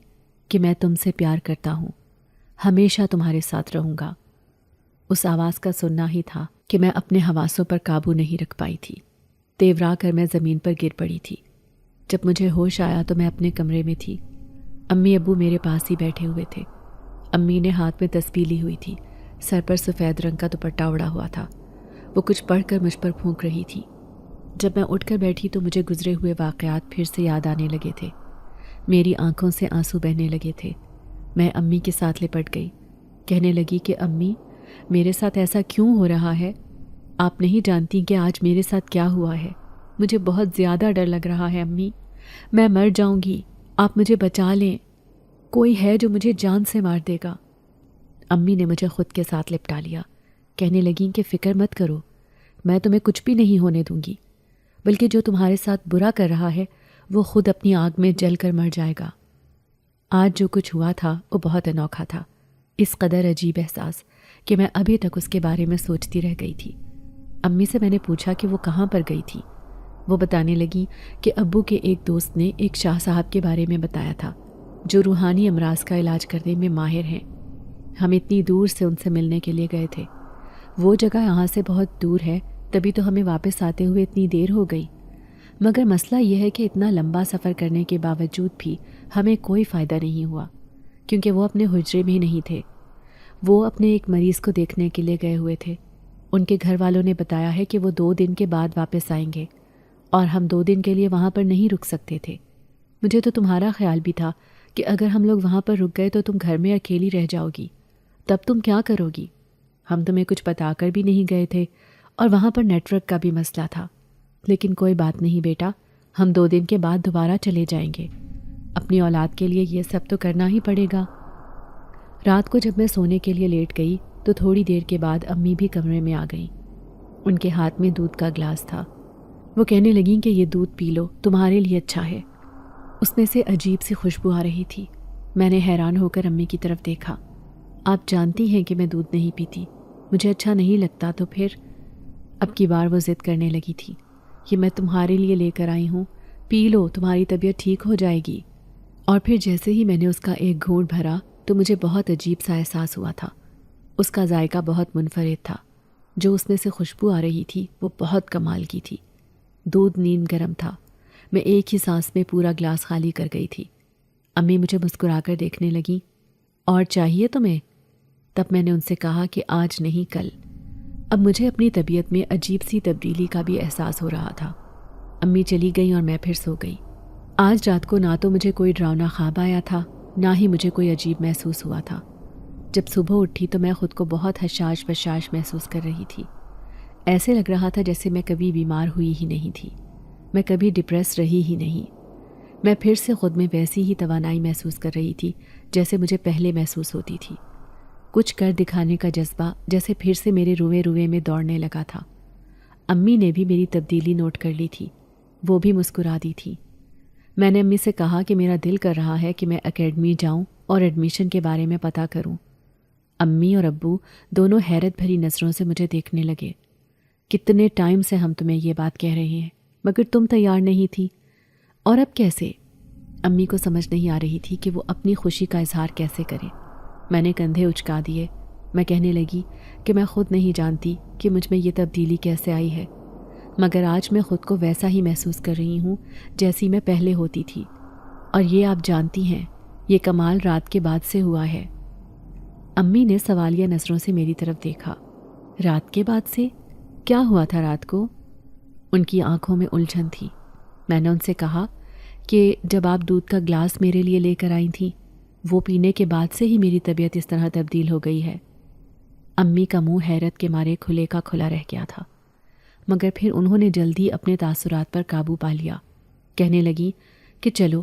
کہ میں تم سے پیار کرتا ہوں، ہمیشہ تمہارے ساتھ رہوں گا۔ اس آواز کا سننا ہی تھا کہ میں اپنے حواسوں پر قابو نہیں رکھ پائی تھی۔ تیورا کر میں زمین پر گر پڑی تھی۔ جب مجھے ہوش آیا تو میں اپنے کمرے میں تھی۔ امی ابو میرے پاس ہی بیٹھے ہوئے تھے۔ امی نے ہاتھ میں تسبیح لی ہوئی تھی، سر پر سفید رنگ کا دوپٹہ اڑا ہوا تھا۔ وہ کچھ پڑھ کر مجھ پر پھونک رہی تھی۔ جب میں اٹھ کر بیٹھی تو مجھے گزرے ہوئے واقعات پھر سے یاد آنے لگے تھے۔ میری آنکھوں سے آنسو بہنے لگے تھے۔ میں امی کے ساتھ لپٹ گئی، کہنے لگی کہ امی، میرے ساتھ ایسا کیوں ہو رہا ہے؟ آپ نہیں جانتی کہ آج میرے ساتھ کیا ہوا ہے۔ مجھے بہت زیادہ ڈر لگ رہا ہے امی، میں مر جاؤں گی، آپ مجھے بچا لیں، کوئی ہے جو مجھے جان سے مار دے گا۔ امی نے مجھے خود کے ساتھ لپٹا لیا، کہنے لگیں کہ فکر مت کرو، میں تمہیں کچھ بھی نہیں ہونے دوں گی، بلکہ جو تمہارے ساتھ برا کر رہا ہے وہ خود اپنی آگ میں جل کر مر جائے گا۔ آج جو کچھ ہوا تھا وہ بہت انوکھا تھا، اس قدر عجیب احساس کہ میں ابھی تک اس کے بارے میں سوچتی رہ گئی تھی۔ امی سے میں نے پوچھا کہ وہ کہاں پر گئی تھی۔ وہ بتانے لگی کہ ابو کے ایک دوست نے ایک شاہ صاحب کے بارے میں بتایا تھا جو روحانی امراض کا علاج کرنے میں ماہر ہیں۔ ہم اتنی دور سے ان سے ملنے کے لیے گئے تھے۔ وہ جگہ یہاں سے بہت دور ہے، تبھی تو ہمیں واپس آتے ہوئے اتنی دیر ہو گئی۔ مگر مسئلہ یہ ہے کہ اتنا لمبا سفر کرنے کے باوجود بھی ہمیں کوئی فائدہ نہیں ہوا، کیونکہ وہ اپنے حجرے میں ہی نہیں تھے۔ وہ اپنے ایک مریض کو دیکھنے کے لیے گئے ہوئے تھے۔ ان کے گھر والوں نے بتایا ہے کہ وہ 2 دن کے بعد واپس آئیں گے، اور ہم 2 دن کے لیے وہاں پر نہیں رک سکتے تھے۔ مجھے تو تمہارا خیال بھی تھا کہ اگر ہم لوگ وہاں پر رک گئے تو تم گھر میں اکیلی رہ جاؤ گی، تب تم کیا کرو گی؟ ہم تمہیں کچھ بتا کر بھی نہیں گئے تھے، اور وہاں پر نیٹ ورک کا بھی مسئلہ تھا۔ لیکن کوئی بات نہیں بیٹا، ہم 2 دن کے بعد دوبارہ چلے جائیں گے۔ اپنی اولاد کے لیے یہ سب تو کرنا ہی پڑے گا۔ رات کو جب میں سونے کے لیے لیٹ گئی تو تھوڑی دیر کے بعد امی بھی کمرے میں آ گئیں۔ ان کے ہاتھ میں دودھ کا گلاس تھا۔ وہ کہنے لگیں کہ یہ دودھ پی لو، تمہارے لیے اچھا ہے۔ اس میں سے عجیب سی خوشبو آ رہی تھی۔ میں نے حیران ہو کر امی کی طرف دیکھا۔ آپ جانتی ہیں کہ میں دودھ نہیں پیتی، مجھے اچھا نہیں لگتا، تو پھر اب کی بار وہ ضد کرنے لگی تھی۔ یہ میں تمہارے لیے لے کر آئی ہوں، پی لو، تمہاری طبیعت ٹھیک ہو جائے گی۔ اور پھر جیسے ہی میں نے اس کا ایک گھونٹ بھرا تو مجھے بہت عجیب سا احساس ہوا تھا۔ اس کا ذائقہ بہت منفرد تھا۔ جو اس میں سے خوشبو آ رہی تھی وہ بہت کمال کی تھی۔ دودھ نیم گرم تھا۔ میں ایک ہی سانس میں پورا گلاس خالی کر گئی تھی۔ امی مجھے مسکرا کر دیکھنے لگیں۔ اور چاہیے تمہیں؟ تب میں نے ان سے کہا کہ آج نہیں، کل۔ اب مجھے اپنی طبیعت میں عجیب سی تبدیلی کا بھی احساس ہو رہا تھا۔ امی چلی گئیں اور میں پھر سو گئی۔ آج رات کو نہ تو مجھے کوئی ڈراؤنا خواب آیا تھا، نہ ہی مجھے کوئی عجیب محسوس ہوا تھا۔ جب صبح اٹھی تو میں خود کو بہت حشاش بشاش محسوس کر رہی تھی۔ ایسے لگ رہا تھا جیسے میں کبھی بیمار ہوئی ہی نہیں تھی، میں کبھی ڈپریس رہی ہی نہیں۔ میں پھر سے خود میں ویسی ہی توانائی محسوس کر رہی تھی جیسے مجھے پہلے محسوس ہوتی تھی۔ کچھ کر دکھانے کا جذبہ جیسے پھر سے میرے روئے روئے میں دوڑنے لگا تھا۔ امی نے بھی میری تبدیلی نوٹ کر لی تھی، وہ بھی مسکرا دی تھی۔ میں نے امی سے کہا کہ میرا دل کر رہا ہے کہ میں اکیڈمی جاؤں اور ایڈمیشن کے بارے میں پتہ کروں۔ امی اور ابو دونوں حیرت بھری نظروں سے مجھے دیکھنے لگے۔ کتنے ٹائم سے ہم تمہیں یہ بات کہہ رہے ہیں، مگر تم تیار نہیں تھی، اور اب کیسے؟ امی کو سمجھ نہیں آ رہی تھی کہ وہ اپنی خوشی کا اظہار کیسے کرے۔ میں نے کندھے اچکا دیے۔ میں کہنے لگی کہ میں خود نہیں جانتی کہ مجھ میں یہ تبدیلی کیسے آئی ہے، مگر آج میں خود کو ویسا ہی محسوس کر رہی ہوں جیسی میں پہلے ہوتی تھی، اور یہ آپ جانتی ہیں یہ کمال رات کے بعد سے ہوا ہے۔ امی نے سوالیہ نظروں سے میری طرف دیکھا۔ رات کے بعد سے؟ کیا ہوا تھا رات کو؟ ان کی آنکھوں میں الجھن تھی۔ میں نے ان سے کہا کہ جب آپ دودھ کا گلاس میرے لیے لے کر آئی تھیں، وہ پینے کے بعد سے ہی میری طبیعت اس طرح تبدیل ہو گئی ہے۔ امی کا منہ حیرت کے مارے کھلے کا کھلا رہ گیا تھا، مگر پھر انہوں نے جلدی اپنے تاثرات پر قابو پا لیا۔ کہنے لگی کہ چلو،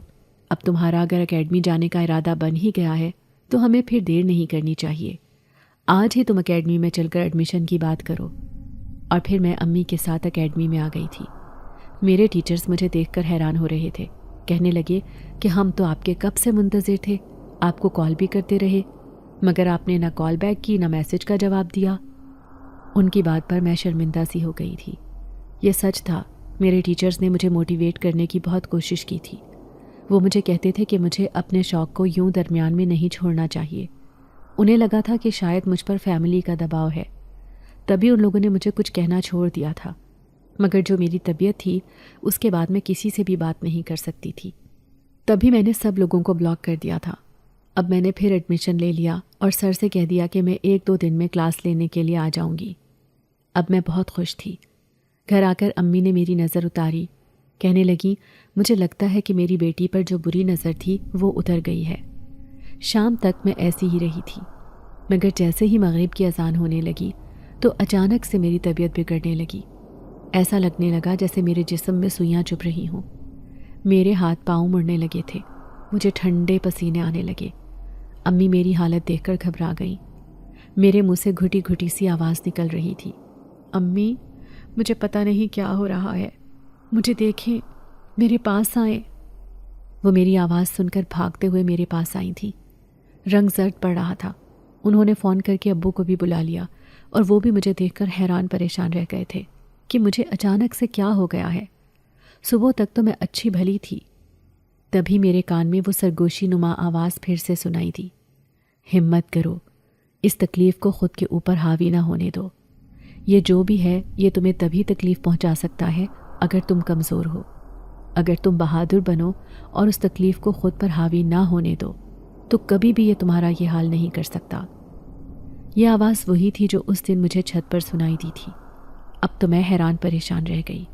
اب تمہارا اگر اکیڈمی جانے کا ارادہ بن ہی گیا ہے تو ہمیں پھر دیر نہیں کرنی چاہیے۔ آج ہی تم اکیڈمی میں چل کر ایڈمیشن کی بات کرو۔ اور پھر میں امی کے ساتھ اکیڈمی میں آ گئی تھی۔ میرے ٹیچرز مجھے دیکھ کر حیران ہو رہے تھے، کہنے لگے کہ ہم تو آپ کے کب سے منتظر تھے، آپ کو کال بھی کرتے رہے، مگر آپ نے نہ کال بیک کی نہ میسج کا جواب دیا۔ ان کی بات پر میں شرمندہ سی ہو گئی تھی۔ یہ سچ تھا میرے ٹیچرز نے مجھے موٹیویٹ کرنے کی بہت کوشش کی تھی۔ وہ مجھے کہتے تھے کہ مجھے اپنے شوق کو یوں درمیان میں نہیں چھوڑنا چاہیے۔ انہیں لگا تھا کہ شاید مجھ پر فیملی کا دباؤ ہے، تبھی ان لوگوں نے مجھے کچھ کہنا چھوڑ دیا تھا۔ مگر جو میری طبیعت تھی اس کے بعد میں کسی سے بھی بات نہیں کر سکتی تھی۔ تبھی میں نے سب لوگوں کو بلاک کر دیا تھا۔ اب میں نے پھر ایڈمیشن لے لیا اور سر سے کہہ دیا کہ میں 1-2 دن میں کلاس لینے کے لیے آ جاؤں گی۔ اب میں بہت خوش تھی۔ گھر آ کر امی نے میری نظر اتاری، کہنے لگی مجھے لگتا ہے کہ میری بیٹی پر جو بری نظر تھی وہ اتر گئی ہے۔ شام تک میں ایسی ہی رہی تھی، مگر جیسے ہی مغرب کی اذان ہونے لگی تو اچانک سے میری طبیعت بگڑنے لگی۔ ایسا لگنے لگا جیسے میرے جسم میں سوئیاں چبھ رہی ہوں۔ میرے ہاتھ پاؤں مڑنے لگے تھے، مجھے ٹھنڈے پسینے آنے لگے۔ امی میری حالت دیکھ کر گھبرا گئیں۔ میرے منہ سے گھٹی گھٹی سی آواز نکل رہی تھی، امی مجھے پتہ نہیں کیا ہو رہا ہے، مجھے دیکھیں، میرے پاس آئیں۔ وہ میری آواز سن کر بھاگتے ہوئے میرے پاس آئی تھیں۔ رنگ زرد پڑ رہا تھا۔ انہوں نے فون کر کے ابو کو بھی بلا لیا اور وہ بھی مجھے دیکھ کر حیران پریشان رہ گئے تھے کہ مجھے اچانک سے کیا ہو گیا ہے۔ صبح تک تو میں اچھی بھلی تھی۔ تبھی میرے کان میں وہ سرگوشی نما آواز پھر سے سنائی دی، ہمت کرو، اس تکلیف کو خود کے اوپر حاوی نہ ہونے دو۔ یہ جو بھی ہے یہ تمہیں تبھی تکلیف پہنچا سکتا ہے اگر تم کمزور ہو۔ اگر تم بہادر بنو اور اس تکلیف کو خود پر حاوی نہ ہونے دو تو کبھی بھی یہ تمہارا یہ حال نہیں کر سکتا۔ یہ آواز وہی تھی جو اس دن مجھے چھت پر سنائی دی تھی۔ اب تو میں حیران پریشان رہ گئی۔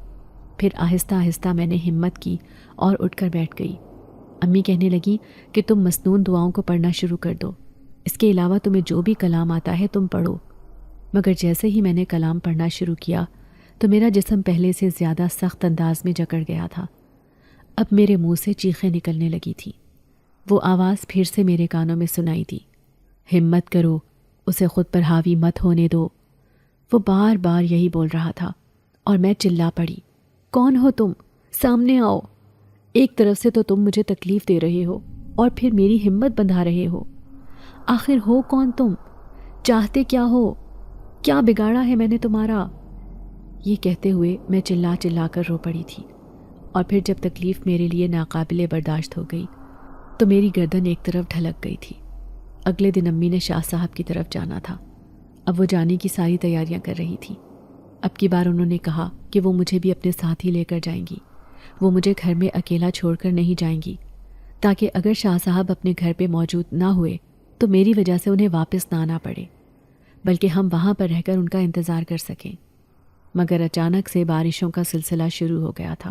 پھر آہستہ آہستہ میں نے ہمت کی اور اٹھ کر بیٹھ گئی۔ امی کہنے لگی کہ تم مسنون دعاؤں کو پڑھنا شروع کر دو، اس کے علاوہ تمہیں جو بھی کلام آتا ہے تم پڑھو۔ مگر جیسے ہی میں نے کلام پڑھنا شروع کیا تو میرا جسم پہلے سے زیادہ سخت انداز میں جکڑ گیا تھا۔ اب میرے منہ سے چیخیں نکلنے لگی تھیں۔ وہ آواز پھر سے میرے کانوں میں سنائی دی، ہمت کرو، اسے خود پر حاوی مت ہونے دو۔ وہ بار بار یہی بول رہا تھا اور میں چلا پڑی، کون ہو تم؟ سامنے آؤ۔ ایک طرف سے تو تم مجھے تکلیف دے رہے ہو اور پھر میری ہمت بندھا رہے ہو۔ آخر ہو کون تم؟ چاہتے کیا ہو؟ کیا بگاڑا ہے میں نے تمہارا؟ یہ کہتے ہوئے میں چلا چلا کر رو پڑی تھی، اور پھر جب تکلیف میرے لیے ناقابل برداشت ہو گئی تو میری گردن ایک طرف ڈھلک گئی تھی۔ اگلے دن امی نے شاہ صاحب کی طرف جانا تھا۔ اب وہ جانے کی ساری تیاریاں کر رہی تھی۔ اب کی بار انہوں نے کہا کہ وہ مجھے بھی اپنے ساتھ ہی لے کر جائیں گی۔ وہ مجھے گھر میں اکیلا چھوڑ کر نہیں جائیں گی، تاکہ اگر شاہ صاحب اپنے گھر پہ موجود نہ ہوئے تو میری وجہ سے انہیں واپس نہ آنا پڑے، بلکہ ہم وہاں پر رہ کر ان کا انتظار کر سکیں۔ مگر اچانک سے بارشوں کا سلسلہ شروع ہو گیا تھا۔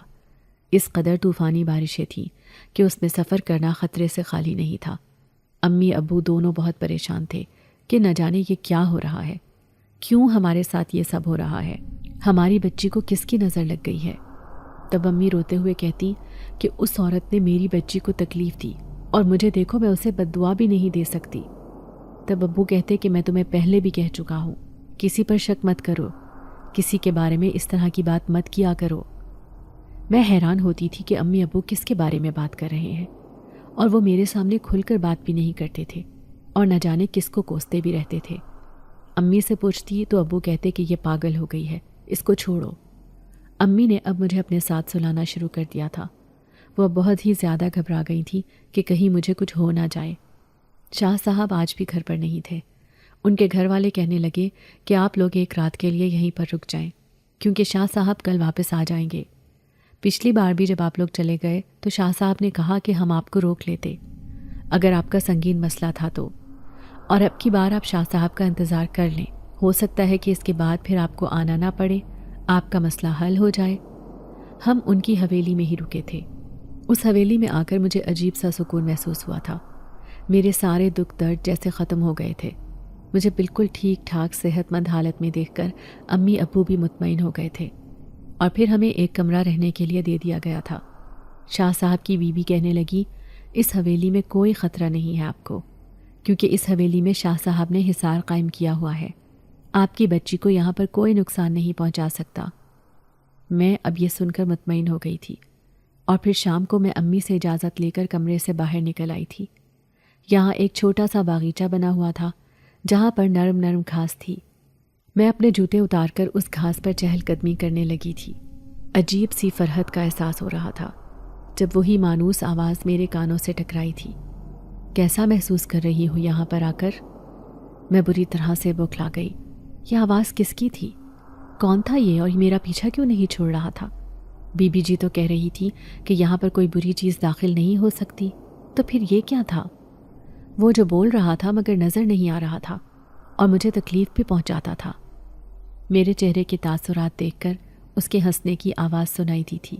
اس قدر طوفانی بارشیں تھیں کہ اس میں سفر کرنا خطرے سے خالی نہیں تھا۔ امی ابو دونوں بہت پریشان تھے کہ نہ جانے یہ کیا ہو رہا ہے، کیوں ہمارے ساتھ یہ سب ہو رہا ہے، ہماری بچی کو کس کی نظر لگ گئی ہے۔ تب امی روتے ہوئے کہتی کہ اس عورت نے میری بچی کو تکلیف دی اور مجھے دیکھو میں اسے بد دعا بھی نہیں دے سکتی۔ تب ابو کہتے کہ میں تمہیں پہلے بھی کہہ چکا ہوں، کسی پر شک مت کرو، کسی کے بارے میں اس طرح کی بات مت کیا کرو۔ میں حیران ہوتی تھی کہ امی ابو کس کے بارے میں بات کر رہے ہیں، اور وہ میرے سامنے کھل کر بات بھی نہیں کرتے تھے اور نہ جانے کس کو کوستے بھی رہتے تھے۔ امی سے پوچھتی تو ابو کہتے کہ یہ پاگل ہو گئی ہے، اس کو چھوڑو۔ امی نے اب مجھے اپنے ساتھ سلانا شروع کر دیا تھا۔ وہ بہت ہی زیادہ گھبرا گئی تھی کہ کہیں مجھے کچھ ہو نہ جائے۔ شاہ صاحب آج بھی گھر پر نہیں تھے۔ ان کے گھر والے کہنے لگے کہ آپ لوگ ایک رات کے لیے یہیں پر رک جائیں، کیونکہ شاہ صاحب کل واپس آ جائیں گے۔ پچھلی بار بھی جب آپ لوگ چلے گئے تو شاہ صاحب نے کہا کہ ہم آپ کو روک لیتے اگر آپ کا سنگین مسئلہ تھا تو، اور اب کی بار آپ شاہ صاحب کا انتظار کر لیں، ہو سکتا ہے کہ اس کے بعد پھر آپ کو آنا نہ پڑے، آپ کا مسئلہ حل ہو جائے۔ ہم ان کی حویلی میں ہی رکے تھے۔ اس حویلی میں آ کر مجھے عجیب سا سکون محسوس ہوا تھا۔ میرے سارے دکھ درد جیسے ختم ہو گئے تھے۔ مجھے بالکل ٹھیک ٹھاک صحت مند حالت میں دیکھ کر امی ابو بھی مطمئن ہو گئے تھے، اور پھر ہمیں ایک کمرہ رہنے کے لیے دے دیا گیا تھا۔ شاہ صاحب کی بیوی کہنے لگی، اس حویلی میں کوئی خطرہ نہیں ہے آپ کو، کیونکہ اس حویلی میں شاہ صاحب نے حصار قائم کیا ہوا ہے، آپ کی بچی کو یہاں پر کوئی نقصان نہیں پہنچا سکتا۔ میں اب یہ سن کر مطمئن ہو گئی تھی، اور پھر شام کو میں امی سے اجازت لے کر کمرے سے باہر نکل آئی تھی۔ یہاں ایک چھوٹا سا باغیچہ بنا ہوا تھا جہاں پر نرم نرم گھاس تھی۔ میں اپنے جوتے اتار کر اس گھاس پر چہل قدمی کرنے لگی تھی۔ عجیب سی فرحت کا احساس ہو رہا تھا جب وہی مانوس آواز میرے کانوں سے ٹکرائی تھی۔ کیسا محسوس کر رہی ہوں یہاں پر آ کر؟ میں بری طرح سے بوکھلا گئی۔ یہ آواز کس کی تھی؟ کون تھا یہ اور میرا پیچھا کیوں نہیں چھوڑ رہا تھا؟ بی بی جی تو کہہ رہی تھی کہ یہاں پر کوئی بری چیز داخل نہیں ہو سکتی، تو پھر یہ کیا تھا؟ وہ جو بول رہا تھا مگر نظر نہیں آ رہا تھا اور مجھے تکلیف بھی پہنچاتا تھا۔ میرے چہرے کے تاثرات دیکھ کر اس کے ہنسنے کی آواز سنائی دی تھی۔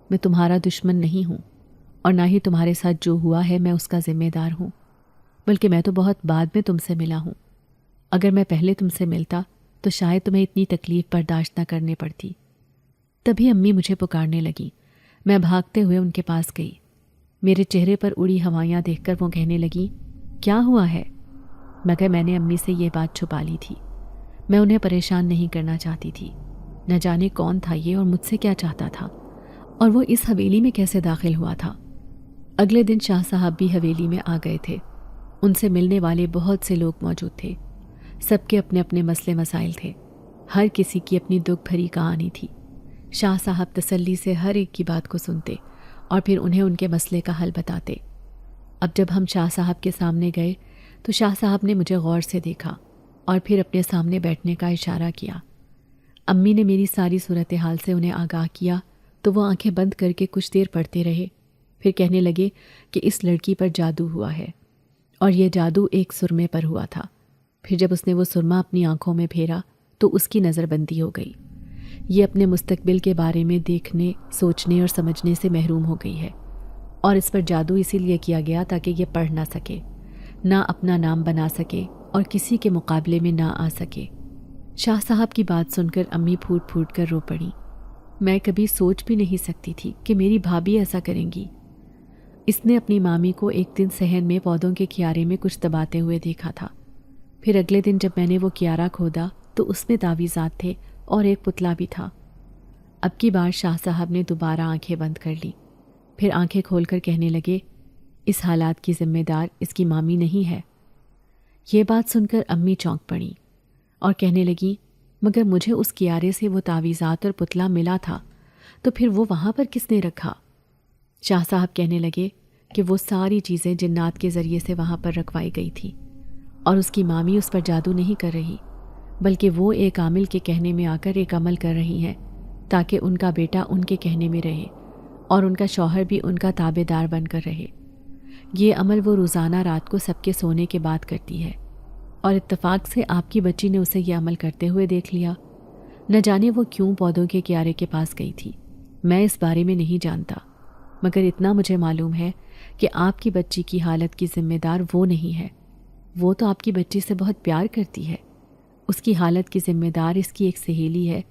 میں تمہارا دشمن نہیں ہوں اور نہ ہی تمہارے ساتھ جو ہوا ہے میں اس کا ذمہ دار ہوں، بلکہ میں تو بہت بعد میں تم سے ملا ہوں۔ اگر میں پہلے تم سے ملتا تو شاید تمہیں اتنی تکلیف برداشت نہ کرنے پڑتی۔ تبھی امی مجھے پکارنے لگی۔ میں بھاگتے ہوئے ان کے پاس گئی۔ میرے چہرے پر اڑی ہوائیاں دیکھ کر وہ کہنے لگی، کیا ہوا ہے؟ مگر میں نے امی سے یہ بات چھپا لی تھی۔ میں انہیں پریشان نہیں کرنا چاہتی تھی۔ نہ جانے کون تھا یہ اور مجھ سے کیا چاہتا تھا، اور وہ اس حویلی میں کیسے داخل ہوا تھا۔ اگلے دن شاہ صاحب بھی حویلی میں آ گئے تھے۔ ان سے ملنے والے بہت سے لوگ موجود تھے۔ سب کے اپنے اپنے مسئلے مسائل تھے، ہر کسی کی اپنی دکھ بھری کہانی تھی۔ شاہ صاحب تسلی سے ہر ایک کی بات کو سنتے اور پھر انہیں ان کے مسئلے کا حل بتاتے۔ اب جب ہم شاہ صاحب کے سامنے گئے تو شاہ صاحب نے مجھے غور سے دیکھا اور پھر اپنے سامنے بیٹھنے کا اشارہ کیا۔ امی نے میری ساری صورتحال سے انہیں آگاہ کیا تو وہ آنکھیں بند کر کے کچھ دیر پڑھتے رہے، پھر کہنے لگے کہ اس لڑکی پر جادو ہوا ہے، اور یہ جادو ایک سرمے پر ہوا تھا۔ پھر جب اس نے وہ سرما اپنی آنکھوں میں پھیرا تو اس کی نظر بندی ہو گئی۔ یہ اپنے مستقبل کے بارے میں دیکھنے، سوچنے اور سمجھنے سے محروم ہو گئی ہے، اور اس پر جادو اسی لیے کیا گیا تاکہ یہ پڑھ نہ سکے، نہ اپنا نام بنا سکے اور کسی کے مقابلے میں نہ آ سکے۔ شاہ صاحب کی بات سن کر امی پھوٹ پھوٹ کر رو پڑیں۔ میں کبھی سوچ بھی نہیں سکتی تھی کہ میری بھابھی ایسا کریں گی۔ اس نے اپنی مامی کو ایک دن صحن میں پودوں کے کیارے میں کچھ دباتے ہوئے دیکھا تھا۔ پھر اگلے دن جب میں نے وہ کیارا کھودا تو اس میں تعویذات تھے اور ایک پتلا بھی تھا۔ اب کی بار شاہ صاحب نے دوبارہ آنکھیں بند کر لی، پھر آنکھیں کھول کر کہنے لگے، اس حالات کی ذمہ دار اس کی مامی نہیں ہے۔ یہ بات سن کر امی چونک پڑیں اور کہنے لگی، مگر مجھے اس کیارے سے وہ تعویذات اور پتلا ملا تھا، تو پھر وہ وہاں پر کس نے رکھا؟ شاہ صاحب کہنے لگے کہ وہ ساری چیزیں جنات کے ذریعے سے وہاں پر رکھوائی گئی تھی، اور اس کی مامی اس پر جادو نہیں کر رہی، بلکہ وہ ایک عامل کے کہنے میں آ کر ایک عمل کر رہی ہیں تاکہ ان کا بیٹا ان کے کہنے میں رہے اور ان کا شوہر بھی ان کا تابع دار بن کر رہے۔ یہ عمل وہ روزانہ رات کو سب کے سونے کے بعد کرتی ہے، اور اتفاق سے آپ کی بچی نے اسے یہ عمل کرتے ہوئے دیکھ لیا۔ نہ جانے وہ کیوں پودوں کے کیارے کے پاس گئی تھی، میں اس بارے میں نہیں جانتا، مگر اتنا مجھے معلوم ہے کہ آپ کی بچی کی حالت کی ذمہ دار وہ نہیں ہے۔ وہ تو آپ کی بچی سے بہت پیار کرتی ہے۔ اس کی حالت کی ذمہ دار اس کی ایک سہیلی ہے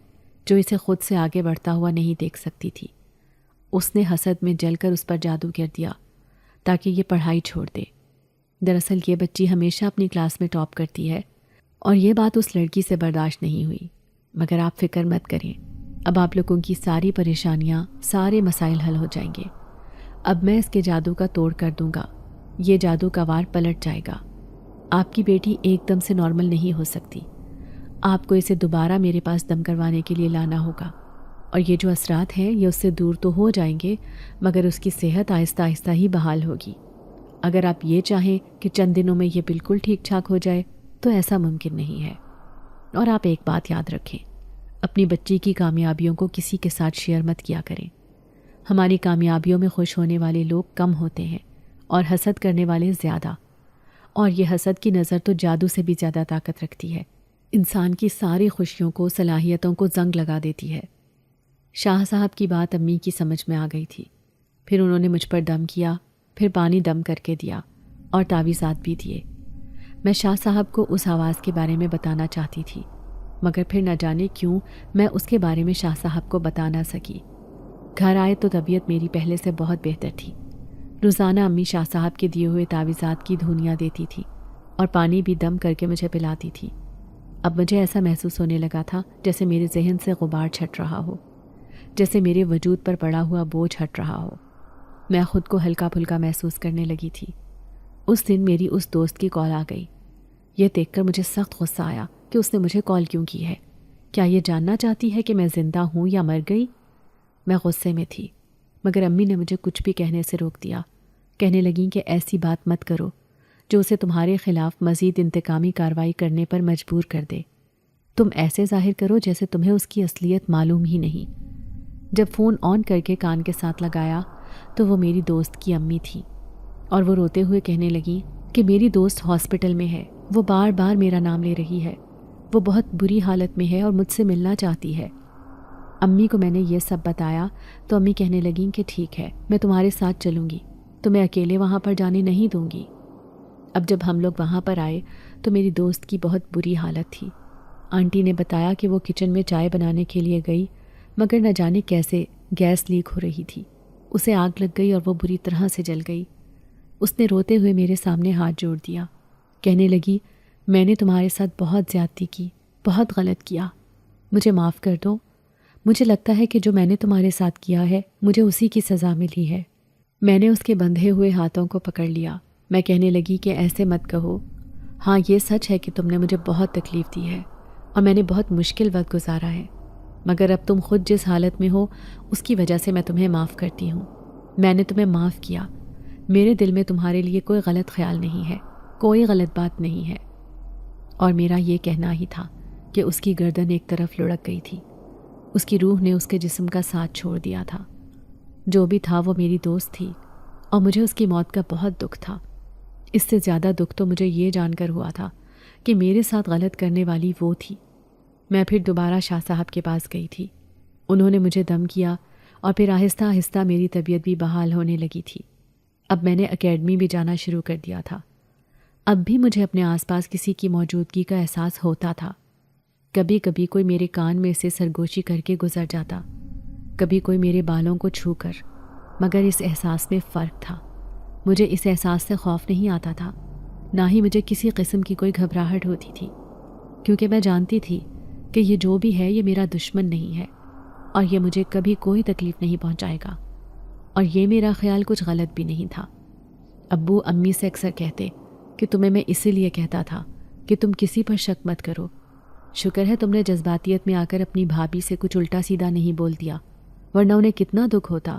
جو اسے خود سے آگے بڑھتا ہوا نہیں دیکھ سکتی تھی۔ اس نے حسد میں جل کر اس پر جادو کر دیا تاکہ یہ پڑھائی چھوڑ دے۔ دراصل یہ بچی ہمیشہ اپنی کلاس میں ٹاپ کرتی ہے، اور یہ بات اس لڑکی سے برداشت نہیں ہوئی۔ مگر آپ فکر مت کریں، اب آپ لوگوں کی ساری پریشانیاں، سارے مسائل حل ہو جائیں گے۔ اب میں اس کے جادو کا توڑ کر دوں گا، یہ جادو کا وار پلٹ جائے گا۔ آپ کی بیٹی ایک دم سے نارمل نہیں ہو سکتی، آپ کو اسے دوبارہ میرے پاس دم کروانے کے لیے لانا ہوگا، اور یہ جو اثرات ہیں یہ اس سے دور تو ہو جائیں گے، مگر اس کی صحت آہستہ آہستہ ہی بحال ہوگی۔ اگر آپ یہ چاہیں کہ چند دنوں میں یہ بالکل ٹھیک ٹھاک ہو جائے تو ایسا ممکن نہیں ہے۔ اور آپ ایک بات یاد رکھیں، اپنی بچی کی کامیابیوں کو کسی کے ساتھ شیئر مت کیا کریں۔ ہماری کامیابیوں میں خوش ہونے والے لوگ کم ہوتے ہیں اور حسد کرنے والے زیادہ، اور یہ حسد کی نظر تو جادو سے بھی زیادہ طاقت رکھتی ہے، انسان کی ساری خوشیوں کو، صلاحیتوں کو زنگ لگا دیتی ہے۔ شاہ صاحب کی بات امی کی سمجھ میں آ گئی تھی۔ پھر انہوں نے مجھ پر دم کیا، پھر پانی دم کر کے دیا اور تعویذات بھی دیے۔ میں شاہ صاحب کو اس آواز کے بارے میں بتانا چاہتی تھی، مگر پھر نہ جانے کیوں میں اس کے بارے میں شاہ صاحب کو بتا نہ سکی۔ گھر آئے تو طبیعت میری پہلے سے بہت بہتر تھی۔ روزانہ امی شاہ صاحب کے دیے ہوئے تعویذات کی دھونیاں دیتی تھی اور پانی بھی دم کر کے مجھے پلاتی تھی۔ اب مجھے ایسا محسوس ہونے لگا تھا جیسے میرے ذہن سے غبار چھٹ رہا ہو، جیسے میرے وجود پر پڑا ہوا بوجھ ہٹ رہا ہو۔ میں خود کو ہلکا پھلکا محسوس کرنے لگی تھی۔ اس دن میری اس دوست کی کال آ گئی۔ یہ دیکھ کر مجھے سخت غصہ آیا کہ اس نے مجھے کال کیوں کی ہے۔ کیا یہ جاننا چاہتی ہے کہ میں زندہ ہوں یا مر گئی؟ میں غصے میں تھی، مگر امی نے مجھے کچھ بھی کہنے سے روک دیا۔ کہنے لگیں کہ ایسی بات مت کرو جو اسے تمہارے خلاف مزید انتقامی کارروائی کرنے پر مجبور کر دے۔ تم ایسے ظاہر کرو جیسے تمہیں اس کی اصلیت معلوم ہی نہیں۔ جب فون آن کر کے کان کے ساتھ لگایا تو وہ میری دوست کی امی تھی، اور وہ روتے ہوئے کہنے لگی کہ میری دوست ہاسپٹل میں ہے، وہ بار بار میرا نام لے رہی ہے، وہ بہت بری حالت میں ہے اور مجھ سے ملنا چاہتی ہے۔ امی کو میں نے یہ سب بتایا تو امی کہنے لگیں کہ ٹھیک ہے، میں تمہارے ساتھ چلوں گی، تمہیں اکیلے وہاں پر جانے نہیں دوں گی۔ اب جب ہم لوگ وہاں پر آئے تو میری دوست کی بہت بری حالت تھی۔ آنٹی نے بتایا کہ وہ کچن میں چائے بنانے کے لیے گئی، مگر نہ جانے کیسے گیس لیک ہو رہی تھی، اسے آگ لگ گئی اور وہ بری طرح سے جل گئی۔ اس نے روتے ہوئے میرے سامنے ہاتھ جوڑ دیا، کہنے لگی میں نے تمہارے ساتھ بہت زیادتی کی، بہت غلط کیا، مجھے معاف کر دو۔ مجھے لگتا ہے کہ جو میں نے تمہارے ساتھ کیا ہے مجھے اسی کی سزا ملی ہے۔ میں نے اس کے بندھے ہوئے ہاتھوں کو پکڑ لیا۔ میں کہنے لگی کہ ایسے مت کہو، ہاں یہ سچ ہے کہ تم نے مجھے بہت تکلیف دی ہے اور میں نے بہت مشکل وقت گزارا ہے، مگر اب تم خود جس حالت میں ہو اس کی وجہ سے میں تمہیں معاف کرتی ہوں۔ میں نے تمہیں معاف کیا، میرے دل میں تمہارے لیے کوئی غلط خیال نہیں ہے، کوئی غلط بات نہیں ہے۔ اور میرا یہ کہنا ہی تھا کہ اس کی گردن ایک طرف لڑک گئی تھی، اس کی روح نے اس کے جسم کا ساتھ چھوڑ دیا تھا۔ جو بھی تھا وہ میری دوست تھی اور مجھے اس کی موت کا بہت دکھ تھا۔ اس سے زیادہ دکھ تو مجھے یہ جان کر ہوا تھا کہ میرے ساتھ غلط کرنے والی وہ تھی۔ میں پھر دوبارہ شاہ صاحب کے پاس گئی تھی، انہوں نے مجھے دم کیا اور پھر آہستہ آہستہ میری طبیعت بھی بحال ہونے لگی تھی۔ اب میں نے اکیڈمی بھی جانا شروع کر دیا تھا۔ اب بھی مجھے اپنے آس پاس کسی کی موجودگی کا احساس ہوتا تھا۔ کبھی کبھی کوئی میرے کان میں سے سرگوشی کر کے گزر جاتا، کبھی کوئی میرے بالوں کو چھو کر، مگر اس احساس میں فرق تھا۔ مجھے اس احساس سے خوف نہیں آتا تھا، نہ ہی مجھے کسی قسم کی کوئی گھبراہٹ ہوتی تھی، کیونکہ میں جانتی تھی کہ یہ جو بھی ہے یہ میرا دشمن نہیں ہے اور یہ مجھے کبھی کوئی تکلیف نہیں پہنچائے گا، اور یہ میرا خیال کچھ غلط بھی نہیں تھا۔ ابو امی سے اکثر کہتے کہ تمہیں میں اسی لیے کہتا تھا کہ تم کسی پر شک مت کرو۔ شکر ہے تم نے جذباتیت میں آ کر اپنی بھابھی سے کچھ الٹا سیدھا نہیں بول دیا، ورنہ انہیں کتنا دکھ ہوتا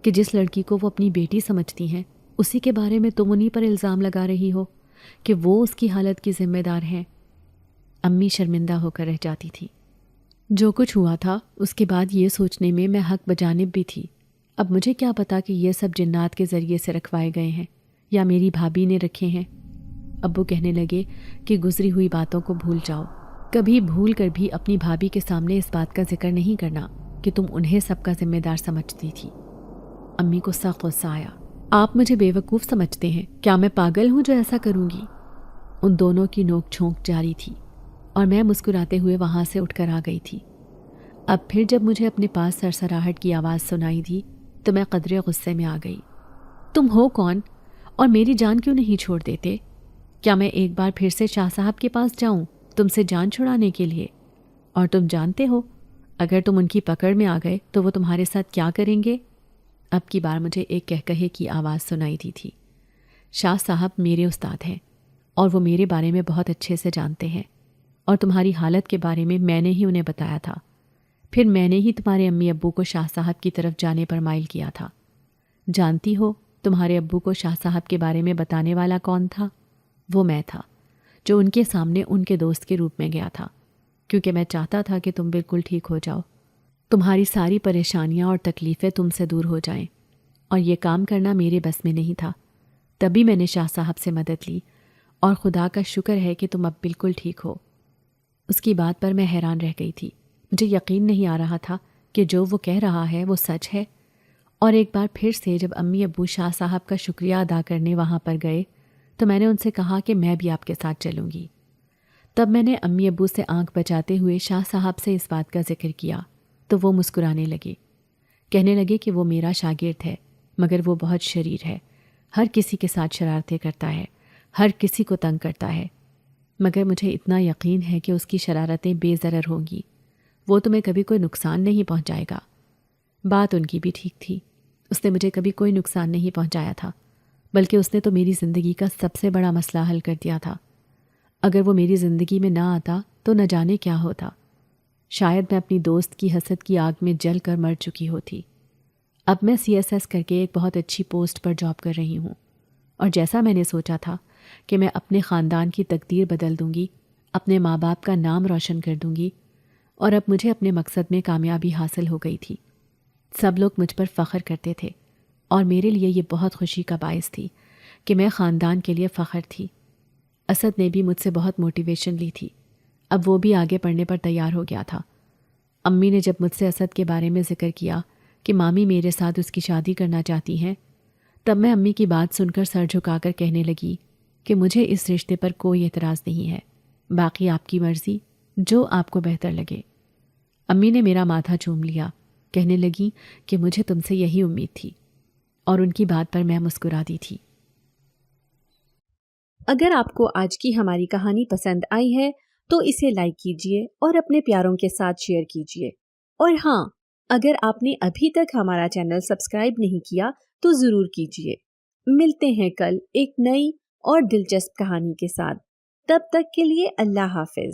کہ جس لڑکی کو وہ اپنی بیٹی سمجھتی ہیں اسی کے بارے میں تم انہی پر الزام لگا رہی ہو کہ وہ اس کی حالت کی ذمہ دار ہیں۔ امی شرمندہ ہو کر رہ جاتی تھی۔ جو کچھ ہوا تھا اس کے بعد یہ سوچنے میں میں حق بجانب بھی تھی۔ اب مجھے کیا پتا کہ یہ سب جنات کے ذریعے سے رکھوائے گئے ہیں یا میری بھابھی نے رکھے ہیں۔ ابو کہنے لگے کہ گزری ہوئی باتوں کو بھول جاؤ، کبھی بھول کر بھی اپنی بھابھی کے سامنے اس بات کا ذکر نہیں کرنا کہ تم انہیں سب کا ذمہ دار سمجھتی تھی۔ امی کو سخت غصہ آیا۔ آپ مجھے بیوقوف سمجھتے ہیں، کیا میں پاگل ہوں جو ایسا کروں گی؟ ان دونوں کی نوک جھونک جاری تھی اور میں مسکراتے ہوئے وہاں سے اٹھ کر آ گئی تھی۔ اب پھر جب مجھے اپنے پاس سرسراہٹ کی آواز سنائی دی تو میں قدرے غصے میں آ گئی۔ تم ہو کون اور میری جان کیوں نہیں چھوڑ دیتے؟ کیا میں ایک بار پھر سے شاہ صاحب کے پاس جاؤں تم سے جان چھڑانے کے لیے؟ اور تم جانتے ہو اگر تم ان کی پکڑ میں آ گئے تو وہ تمہارے ساتھ کیا کریں گے؟ اب کی بار مجھے ایک کہے کی آواز سنائی دی تھی۔ شاہ صاحب میرے استاد ہیں اور وہ میرے بارے میں بہت اچھے سے جانتے ہیں، اور تمہاری حالت کے بارے میں نے ہی انہیں بتایا تھا۔ پھر میں نے ہی تمہارے امی ابو کو شاہ صاحب کی طرف جانے پر مائل کیا تھا۔ جانتی ہو تمہارے ابو کو شاہ صاحب کے بارے میں بتانے والا کون تھا؟ وہ میں تھا، جو ان کے سامنے ان کے دوست کے روپ میں گیا تھا، کیونکہ میں چاہتا تھا کہ تم بالکل ٹھیک ہو جاؤ، تمہاری ساری پریشانیاں اور تکلیفیں تم سے دور ہو جائیں، اور یہ کام کرنا میرے بس میں نہیں تھا۔ تبھی میں نے شاہ صاحب سے مدد لی، اور خدا کا شکر ہے کہ تم اب بالکل ٹھیک ہو۔ اس کی بات پر میں حیران رہ گئی تھی۔ مجھے یقین نہیں آ رہا تھا کہ جو وہ کہہ رہا ہے وہ سچ ہے۔ اور ایک بار پھر سے جب امی ابو شاہ صاحب کا شکریہ ادا کرنے وہاں پر گئے تو میں نے ان سے کہا کہ میں بھی آپ کے ساتھ چلوں گی۔ تب میں نے امی ابو سے آنکھ بچاتے ہوئے شاہ صاحب سے اس بات کا ذکر کیا تو وہ مسکرانے لگے، کہنے لگے کہ وہ میرا شاگرد ہے، مگر وہ بہت شریر ہے، ہر کسی کے ساتھ شرارتیں کرتا ہے، ہر کسی کو تنگ کرتا ہے، مگر مجھے اتنا یقین ہے کہ اس کی شرارتیں بے ضرر ہوں گی، وہ تمہیں کبھی کوئی نقصان نہیں پہنچائے گا۔ بات ان کی بھی ٹھیک تھی، اس نے مجھے کبھی کوئی نقصان نہیں پہنچایا تھا، بلکہ اس نے تو میری زندگی کا سب سے بڑا مسئلہ حل کر دیا تھا۔ اگر وہ میری زندگی میں نہ آتا تو نہ جانے کیا ہوتا۔ شاید میں اپنی دوست کی حسد کی آگ میں جل کر مر چکی ہوتی۔ اب میں CSS کر کے ایک بہت اچھی پوسٹ پر جاب کر رہی ہوں، اور جیسا میں نے سوچا تھا کہ میں اپنے خاندان کی تقدیر بدل دوں گی، اپنے ماں باپ کا نام روشن کر دوں گی، اور اب مجھے اپنے مقصد میں کامیابی حاصل ہو گئی تھی۔ سب لوگ مجھ پر فخر کرتے تھے، اور میرے لیے یہ بہت خوشی کا باعث تھی کہ میں خاندان کے لیے فخر تھی۔ اسد نے بھی مجھ سے بہت موٹیویشن لی تھی۔ اب وہ بھی آگے پڑھنے پر تیار ہو گیا تھا۔ امی نے جب مجھ سے اسد کے بارے میں ذکر کیا کہ مامی میرے ساتھ اس کی شادی کرنا چاہتی ہیں، تب میں امی کی بات سن کر سر جھکا کر کہنے لگی کہ مجھے اس رشتے پر کوئی اعتراض نہیں ہے، باقی آپ کی مرضی، جو آپ کو بہتر لگے۔ امی نے میرا ماتھا چوم لیا، کہنے لگی کہ مجھے تم سے یہی امید تھی، اور ان کی بات پر میں مسکرا دی تھی۔ اگر آپ کو آج کی ہماری کہانی پسند آئی ہے تو اسے لائک کیجیے اور اپنے پیاروں کے ساتھ شیئر کیجیے، اور ہاں، اگر آپ نے ابھی تک ہمارا چینل سبسکرائب نہیں کیا تو ضرور کیجیے۔ ملتے ہیں کل ایک نئی اور دلچسپ کہانی کے ساتھ، تب تک کے لیے اللہ حافظ۔